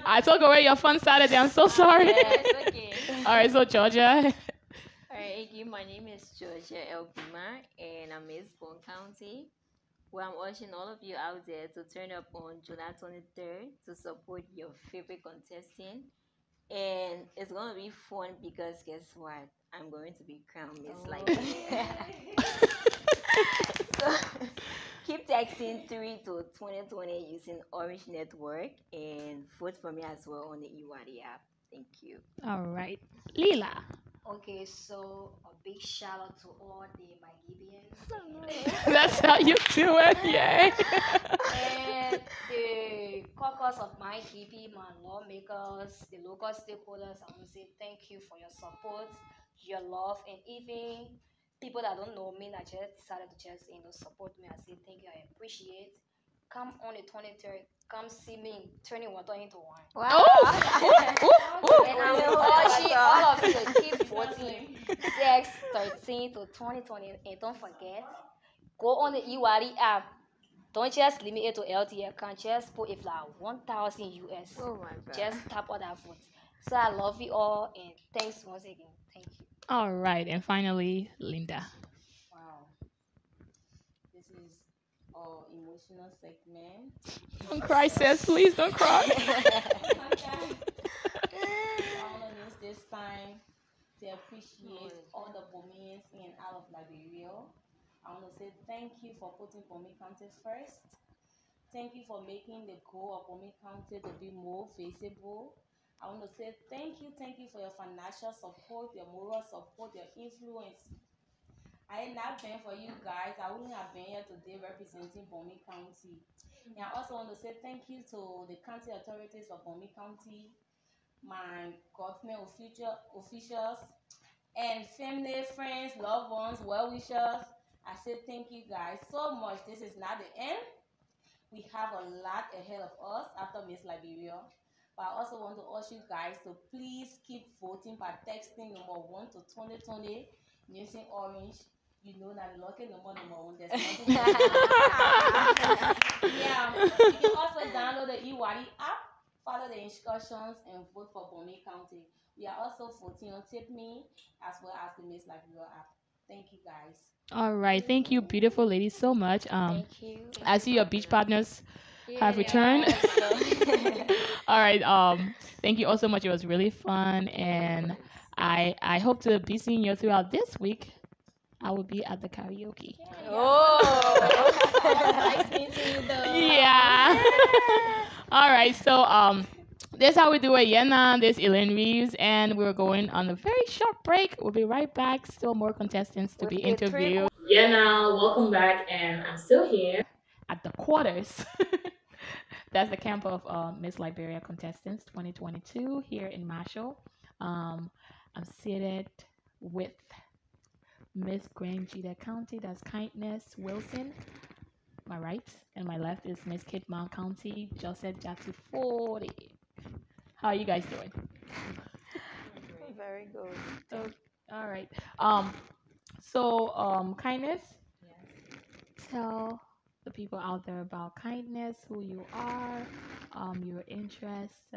I took away your fun Saturday. I'm so sorry. Yeah, it's okay. All right, so Georgia. Alright, again, my name is Georgia Elbima, and I'm Miss Bond County. Well, I'm urging all of you out there to turn up on July 23rd to support your favorite contestant. And it's going to be fun because guess what? I'm going to be crowned Miss Liberia. So keep texting 3 to 2020 using Orange Network and vote for me as well on the YeahNah app. Thank you. All right, Lila. Okay, so a big shout out to all the Magibians That's how you do it, yay. and the caucus of my GP, my lawmakers, the local stakeholders. I want to say thank you for your support, your love, and even people that don't know me that just decided to just support me. I say thank you. I appreciate. Come on the 23rd. Come see me turning water into wine. Wow. And I'm urging all of you to keep voting 6/13 to 2020. And don't forget, go on the YeahNah app. Don't just limit it to LT account. Just put it like 1,000 US. Oh my God. Just tap all that vote. So I love you all and thanks once again. Thank you. All right, and finally, Linda. Wow. This is our emotional segment. Don't cry, sis. Please don't cry. I want to use this time to appreciate all the Bomians in and out of Liberia. I want to say thank you for putting Bomi County first. Thank you for making the goal of Bomi County to be more visible. I want to say thank you for your financial support, your moral support, your influence. I had not been for you guys, I wouldn't have been here today representing Bomi County. And I also want to say thank you to the county authorities of Bomi County, my government officials, and family, friends, loved ones, well-wishers. I say thank you guys so much. This is not the end. We have a lot ahead of us after Miss Liberia. But I also want to ask you guys to please keep voting by texting number 1 to 2020 using Orange. You know that lucky number 1. There's nothing. Yeah. You can also download the YeahNah app, follow the instructions, and vote for Bomi County. We are also voting on Tip Me as well as the Miss Liberia app. Thank you, guys. All right. Thank you, beautiful ladies, so much. Thank you. I see your beach partners have Yeah, returned. so All right. Thank you all so much. It was really fun, and I hope to be seeing you throughout this week. I will be at the karaoke. Nice meeting you, though. Yeah. All right. So this is how we do it. YeahNah, this is Elaine Reeves, and we're going on a very short break. We'll be right back. Still more contestants to be interviewed. YeahNah, welcome back, and I'm still here at the quarters. That's the camp of Miss Liberia Contestants 2022 here in Marshall. I'm seated with Miss Grangita County, that's Kindness Wilson, my right, and my left is Miss Kitmount County, Joseph Jatu 40. How are you guys doing? very good. So, all right. Kindness, tell the people out there about Kindness, who you are, your interests,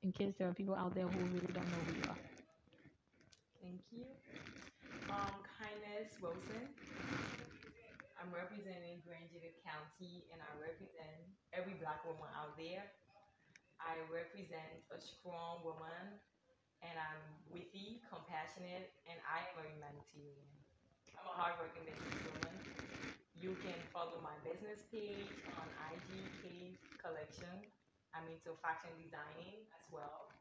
in case there are people out there who really don't know who you are. Thank you. Kindness Wilson. I'm representing Grangita County, and I represent every Black woman out there. I represent a strong woman, and I'm witty, compassionate, and I am a humanitarian. I'm a hardworking businesswoman. You can follow my business page on IG Case Collection. I'm into fashion designing as well.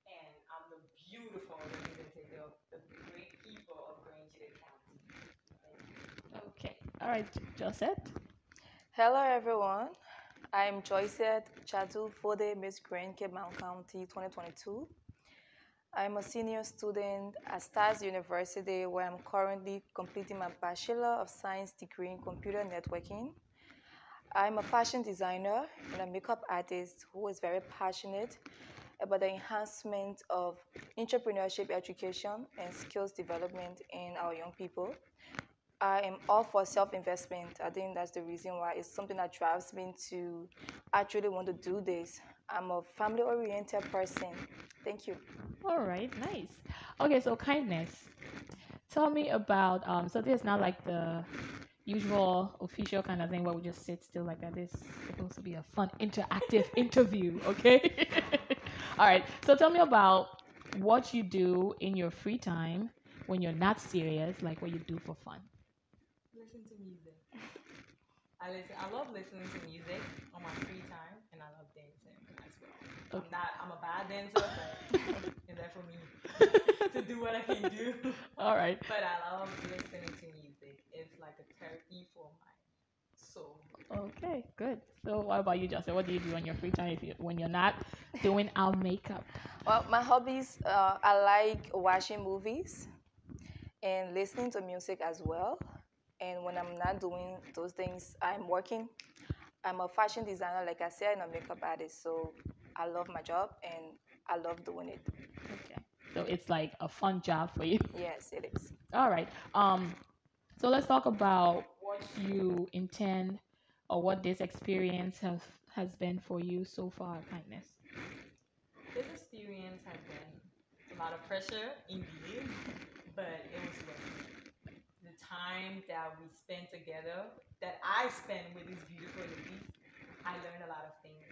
And I'm the beautiful representative of the great people of Grangita County. Okay. All right, Josette. Hello, everyone. I'm Joycette Chadu Fode, Miss Grand Cape Mountain County 2022. I'm a senior student at Stars University, where I'm currently completing my Bachelor of Science degree in Computer Networking. I'm a fashion designer and a makeup artist who is very passionate about the enhancement of entrepreneurship education and skills development in our young people. I am all for self-investment. I think that's the reason why it's something that drives me to actually want to do this. I'm a family-oriented person. Thank you. All right, nice. Okay, so Kindness. Tell me about so this is not like the usual official kind of thing where we just sit still like that. This is supposed to be a fun interactive interview, okay? All right. So tell me about what you do in your free time when you're not serious, like what you do for fun. Listen to music. I love listening to music on my free time, and I love dancing as well. Okay. I'm a bad dancer, but it's there for me to do what I can do. All right. But I love listening to music. It's like a therapy for my soul. Okay, good. So what about you, Justin? What do you do on your free time when you're not doing our makeup? Well, my hobbies, I like watching movies and listening to music as well. And when I'm not doing those things, I'm working. I'm a fashion designer, like I said, and a makeup artist. So I love my job and I love doing it. Okay. So it's like a fun job for you. Yes, it is. All right. So let's talk about what you intend or what this experience has been for you so far, Kindness. This experience has been a lot of pressure, indeed, but it was worth it. The time that we spent together, that I spent with these beautiful ladies, I learned a lot of things.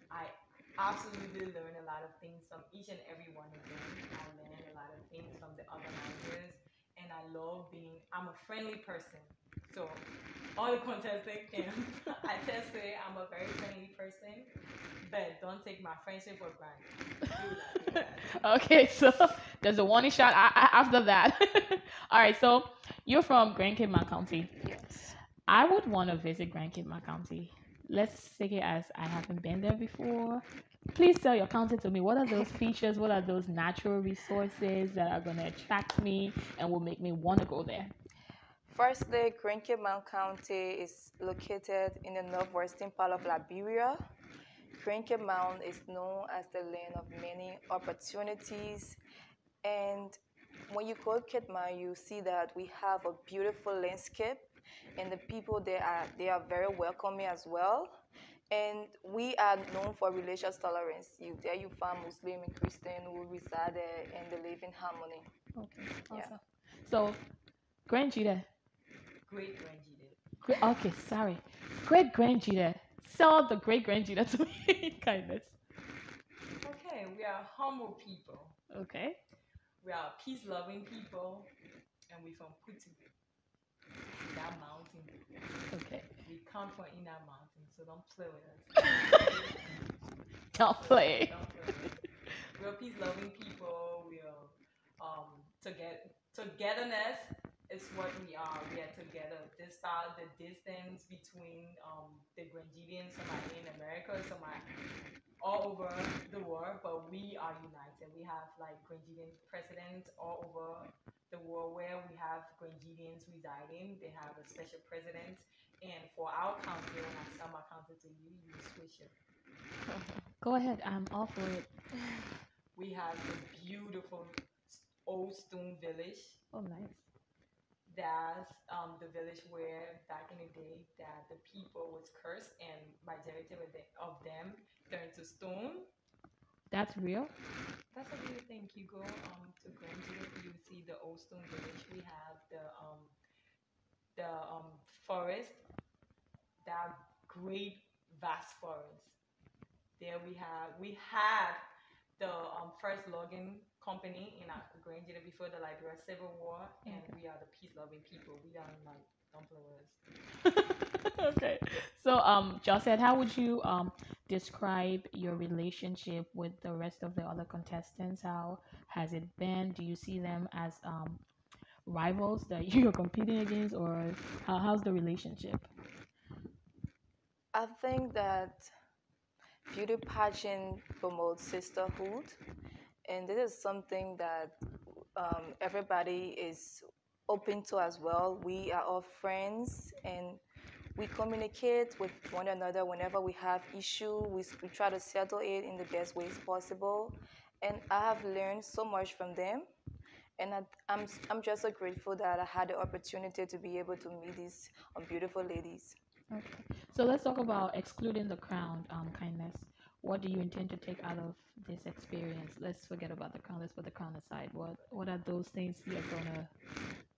I absolutely learned a lot of things from each and every one of them. I learned a lot of things from the organizers, and I love I'm a friendly person. So all the contestants can attest to it. I'm a very friendly person, but don't take my friendship for granted. Okay, so there's a warning shot after that. All right, so you're from Grand Cape Mountain County. Yes. I would want to visit Grand Cape Mountain County. Let's take it as I haven't been there before. Please tell your county to me. What are those features? What are those natural resources that are going to attract me and will make me want to go there? Firstly, Grand Cape Mountain County is located in the northwestern part of Liberia. Grand Cape Mountain is known as the land of many opportunities, and when you go to Cape Mountain, you see that we have a beautiful landscape, and the people there are very welcoming as well. And we are known for religious tolerance. There you find Muslim and Christian who reside there and they live in harmony. Okay, awesome. Yeah. So Grandjita. Great Grandjita. Okay, sorry. Great Grandjita. Sell the great Grandjita to me, kindness. Okay, we are humble people. Okay. We are peace-loving people, and we from Putu. See that mountain. Okay. We come from in that mountain, so don't play with us. Don't play. Don't play with us. We're peace-loving people. We're togetherness is what we are. We are together. Despite the distance between the Grenadians, somebody in America, somebody all over the world, but we are united. We have like Grenadian presidents all over the world where we have Grenadians residing. They have a special president. And for our county, when I sell my county to you, you switch it. Go ahead. I'm all for it. We have a beautiful old stone village. Oh, nice. That's the village where back in the day that the people was cursed and majority of them turned to stone. That's real? That's a real thing. You go to Granville, you see the old stone village. We have the forest, that great vast forest. There we had the first logging company in Granville before the Liberia Civil War, and we are the peace-loving people. We are like don't play with us. Okay. So, Josette, how would you describe your relationship with the rest of the other contestants? How has it been? Do you see them as rivals that you're competing against, or how's the relationship? I think that beauty pageant promotes sisterhood, and this is something that everybody is open to as well. We are all friends, and we communicate with one another whenever we have issue. We try to settle it in the best ways possible, and I have learned so much from them. And I'm just so grateful that I had the opportunity to be able to meet these beautiful ladies. Okay. So let's talk about excluding the crown, kindness. What do you intend to take out of this experience? Let's forget about the crown. Let's put the crown aside. What are those things you're gonna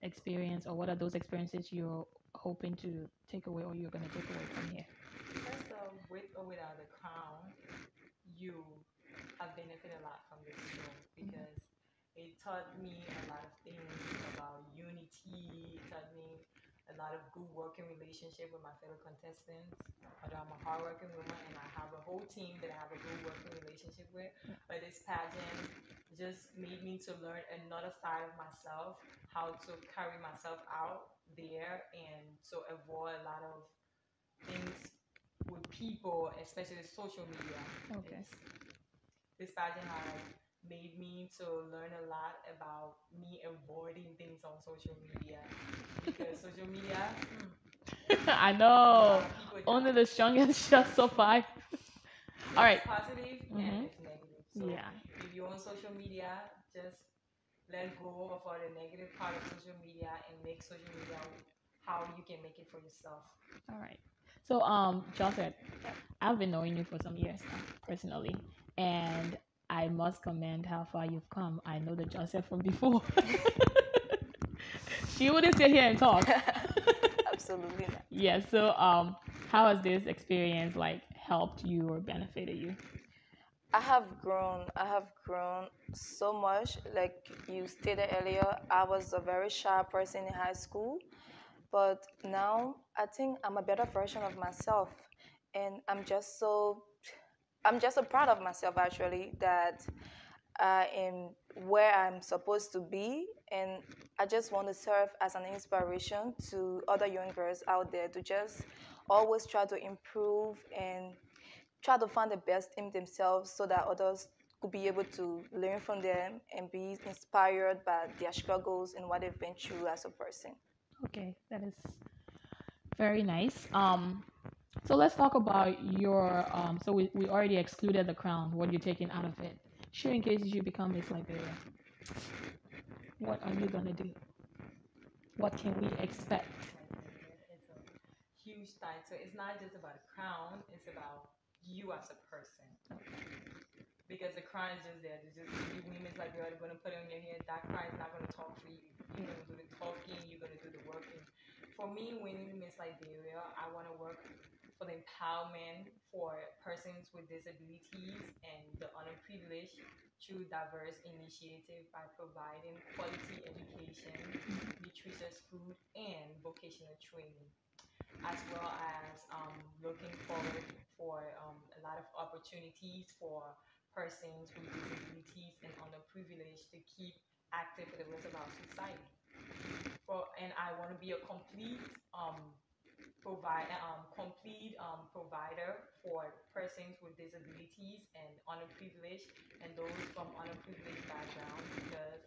experience, or what are those experiences you're hoping to take away, or you're gonna take away from here? First of with or without the crown, you have benefited a lot from this show because it taught me a lot of things about unity. It taught me a lot of good working relationship with my fellow contestants. Although I'm a hardworking woman and I have a whole team that I have a good working relationship with, but this pageant just made me to learn another side of myself, how to carry myself out there and to avoid a lot of things with people, especially social media. Okay. This pageant has made me to learn a lot about me avoiding things on social media because social media. I know. Only the strongest shall survive. All right. It's positive and it's negative. So if you're on social media, just let go of all the negative part of social media and make social media how you can make it for yourself. All right. So, Joseph, I've been knowing you for some years now, personally, and I must commend how far you've come. I know the Joseph from before. She wouldn't sit here and talk. Absolutely not. Yeah. So, how has this experience helped you or benefited you? I have grown so much. Like you stated earlier, I was a very shy person in high school, but now I think I'm a better version of myself, and I'm just so proud of myself actually that I am where I'm supposed to be, and I just want to serve as an inspiration to other young girls out there to just always try to improve and try to find the best in themselves so that others could be able to learn from them and be inspired by their struggles and what they've been through as a person. Okay, that is very nice. So let's talk about your so we already excluded the crown. What you're taking out of it? Sure, in case you become Miss Liberia, what are you gonna do? What can we expect? It's a huge title. It's not just about a crown. It's about you as a person. Because the crown is just there. It's just you women's like you're gonna put it on your head. That crown is not gonna talk for you. You're gonna do the talking. You're gonna do the working. For me, winning Miss Liberia, I want to work for the empowerment for persons with disabilities and the underprivileged through diverse initiative by providing quality education, nutritious food, and vocational training, as well as looking forward for a lot of opportunities for persons with disabilities and underprivileged to keep active for the rest of our society. And I want to be a complete provider for persons with disabilities and underprivileged and those from underprivileged backgrounds, because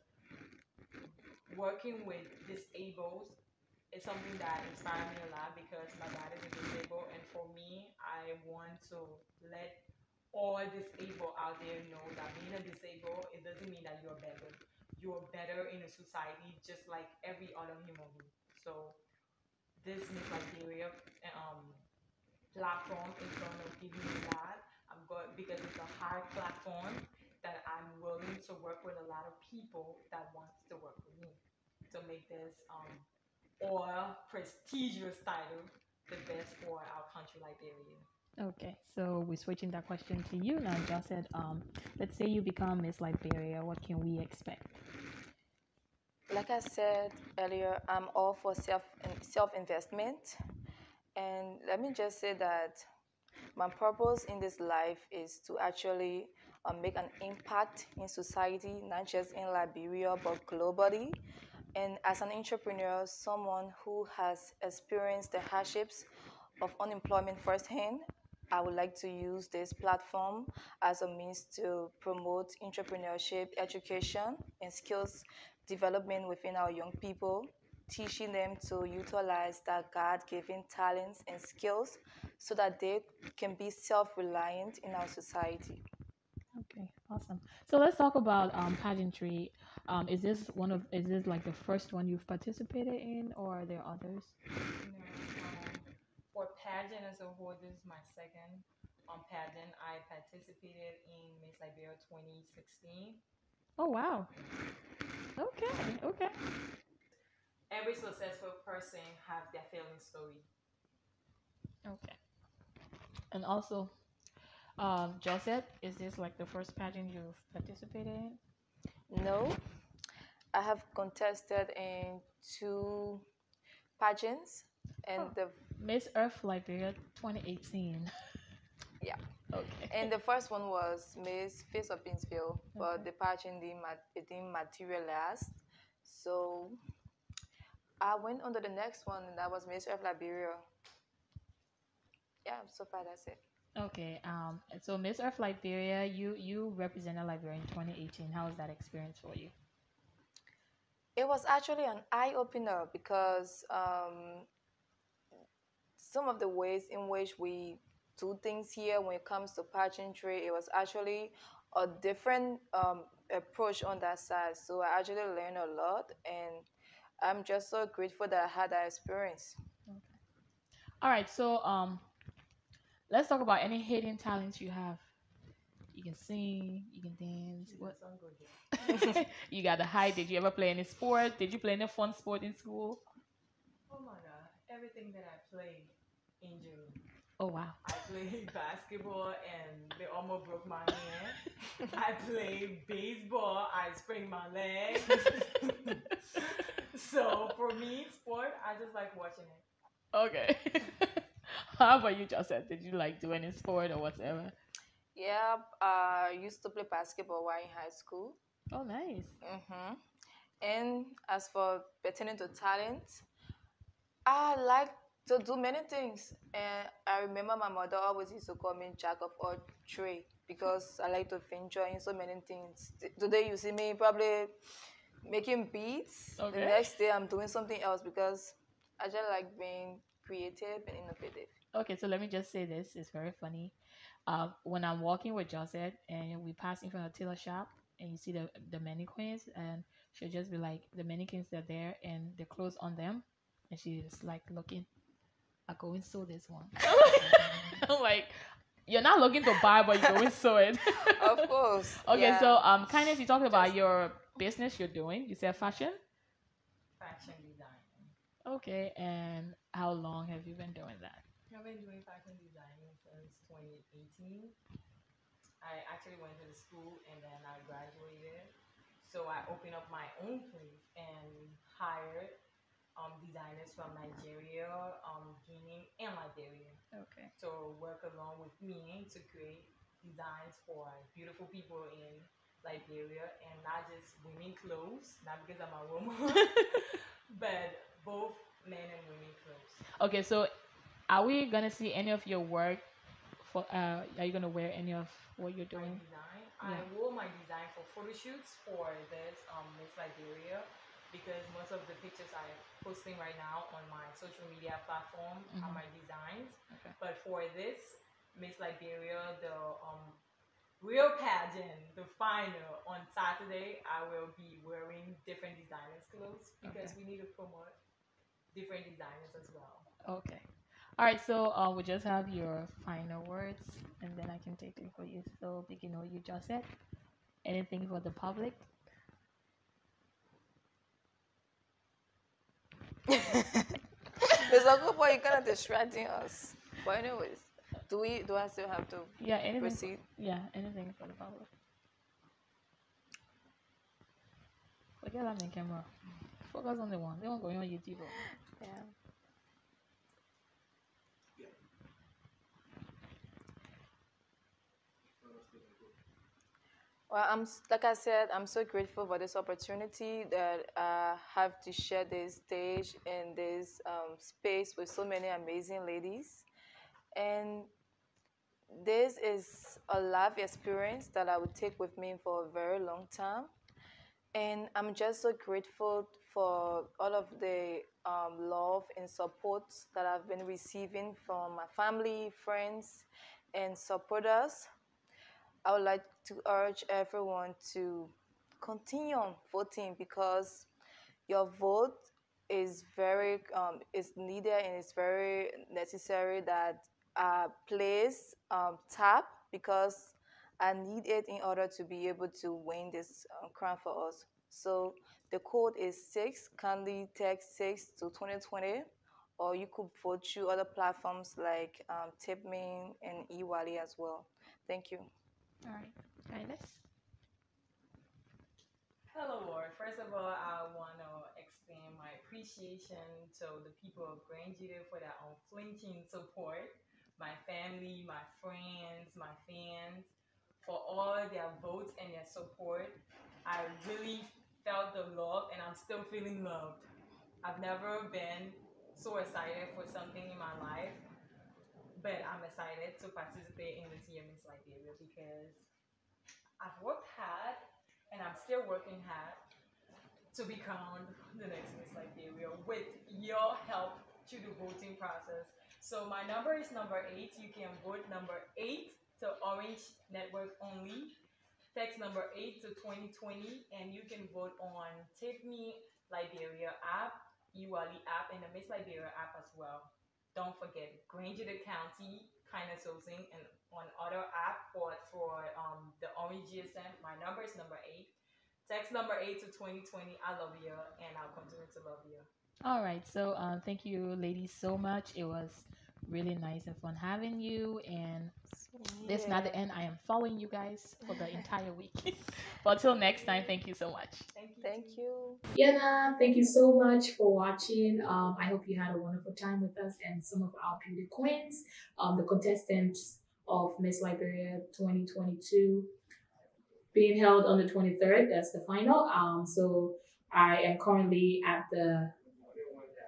working with disabled is something that inspired me a lot, because my dad is disabled, and for me, I want to let all disabled out there know that being a disabled, it doesn't mean that you're better. You're better in a society just like every other human being. So this Miss Liberia platform is gonna give me that. Because it's a high platform that I'm willing to work with a lot of people that wants to work with me to make this or prestigious title the best for our country, Liberia. Okay, so we're switching that question to you now. Just said, let's say you become Miss Liberia, what can we expect? Like I said earlier, I'm all for self investment, and let me just say that my purpose in this life is to actually make an impact in society, not just in Liberia but globally. And as an entrepreneur, someone who has experienced the hardships of unemployment firsthand, I would like to use this platform as a means to promote entrepreneurship, education, and skills development within our young people, teaching them to utilize their God-given talents and skills so that they can be self-reliant in our society. Okay, awesome. So let's talk about pageantry. Is this like the first one you've participated in, or are there others? For pageant as a whole, this is my second pageant. I participated in Miss Liberia 2016. Oh wow. Okay, okay. Every successful person have their failing story. Okay. And also, Josette, is this like the first pageant you've participated in? No, I have contested in 2 pageants, and the Miss Earth Liberia 2018. yeah. Okay. And the first one was Miss Face of Pinsville, but the pageant didn't materialize. So I went on to the next one, and that was Miss Earth Liberia. Yeah, so far that's it. Okay. So Miss Earth Liberia, you represented Liberia in 2018. How was that experience for you? It was actually an eye opener, because some of the ways in which we do things here when it comes to pageantry, it was actually a different approach on that side. So I actually learned a lot, and I'm just so grateful that I had that experience. Okay. All right. So let's talk about any hidden talents you have. You can sing, you can dance. What? You got to hide. Did you ever play any sport? Did you play any fun sport in school? Oh my God! Everything that I played, injured. Oh wow. I played basketball and they almost broke my hand. I played baseball. I sprained my leg. So for me, sport, I just like watching it. Okay. How about you, Joseph? Did you like do any sport or whatever? Yeah, I used to play basketball while in high school. Oh, nice. And as for pertaining to talent, I like to do many things. And I remember my mother always used to call me Jack of all trades, because I like to venture in so many things. Today you see me probably making beats. Okay. The next day I'm doing something else, because I just like being creative and innovative. Okay, so let me just say this. It's very funny. When I'm walking with Josette and we pass in front of Taylor shop and you see the mannequins, and she'll just be like, the mannequins are there and the clothes on them, and she's like looking, I go and sew this one. I'm like, You're not looking to buy, but you're going to sew it. Of course. Okay, Yeah. so kindness, you talked about your business you're doing. You said fashion. Fashion design. Okay, and how long have you been doing that? I've been doing fashion designing since 2018. I actually went to the school and then I graduated. So I opened up my own place and hired designers from Nigeria, Guinea, and Liberia. Okay. So work along with me to create designs for beautiful people in Liberia, and not just women clothes, not because I'm a woman, but both men and women clothes. Okay, so are we gonna see any of your work? For are you gonna wear any of what you're My doing? design. Yeah. I wore my design for photo shoots for this Miss Liberia, because most of the pictures I'm posting right now on my social media platform are my designs. Okay. But for this Miss Liberia, the real pageant, the final on Saturday, I will be wearing different designers' clothes because we need to promote different designers as well. Okay. All right, so we just have your final words, and then I can take it for you. So, begin what you just said. Anything for the public? There's a good boy, you're kind of distracting us. But anyways, do I still have to Yeah, anything. proceed? Anything for the public. Forget that on camera. Focus on the one. They won't go on YouTube. Yeah. Well, like I said, I'm so grateful for this opportunity that I have to share this stage and this space with so many amazing ladies. And this is a life experience that I would take with me for a very long time. And I'm just so grateful for all of the love and support that I've been receiving from my family, friends, and supporters. I would like to urge everyone to continue on voting, because your vote is very is needed, and it's very necessary that I please tap, because I need it in order to be able to win this crown for us. So the code is 6. Kindly text 6 to 2020, or you could vote through other platforms like TipMe and eWallet as well. Thank you. All right, kindness. Hello, Lord. First of all, I want to extend my appreciation to the people of Grand Judah for their unflinching support, my family, my friends, my fans, for all their votes and their support. I really felt the love, and I'm still feeling loved. I've never been so excited for something in my life, but I'm excited to participate in this year Miss Liberia because I've worked hard, and I'm still working hard to be crowned the next Miss Liberia with your help through the voting process. So my number is number 8. You can vote number 8 to Orange Network only. Text number 8 to 2020, and you can vote on Take Me Liberia app, eWallet app, and the Miss Liberia app as well. Don't forget Granger County Kindness Hosting, and on other app for the Orange GSM. My number is number 8. Text number 8 to 2020. I love you, and I'll continue to love you. All right, so thank you, ladies, so much. It was really nice and fun having you, and this is not the end. I am following you guys for the entire week. But till next time, thank you so much. Thank you. YeahNah, thank you so much for watching. I hope you had a wonderful time with us and some of our beauty queens, the contestants of Miss Liberia 2022, being held on the 23rd. That's the final. So I am currently at the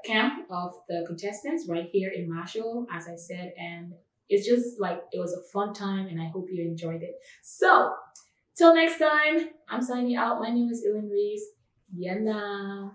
camp of the contestants right here in Marshall, as I said, and it's just like it was a fun time, and I hope you enjoyed it. So till next time, I'm signing out. My name is Elaine Reeves. YeahNah.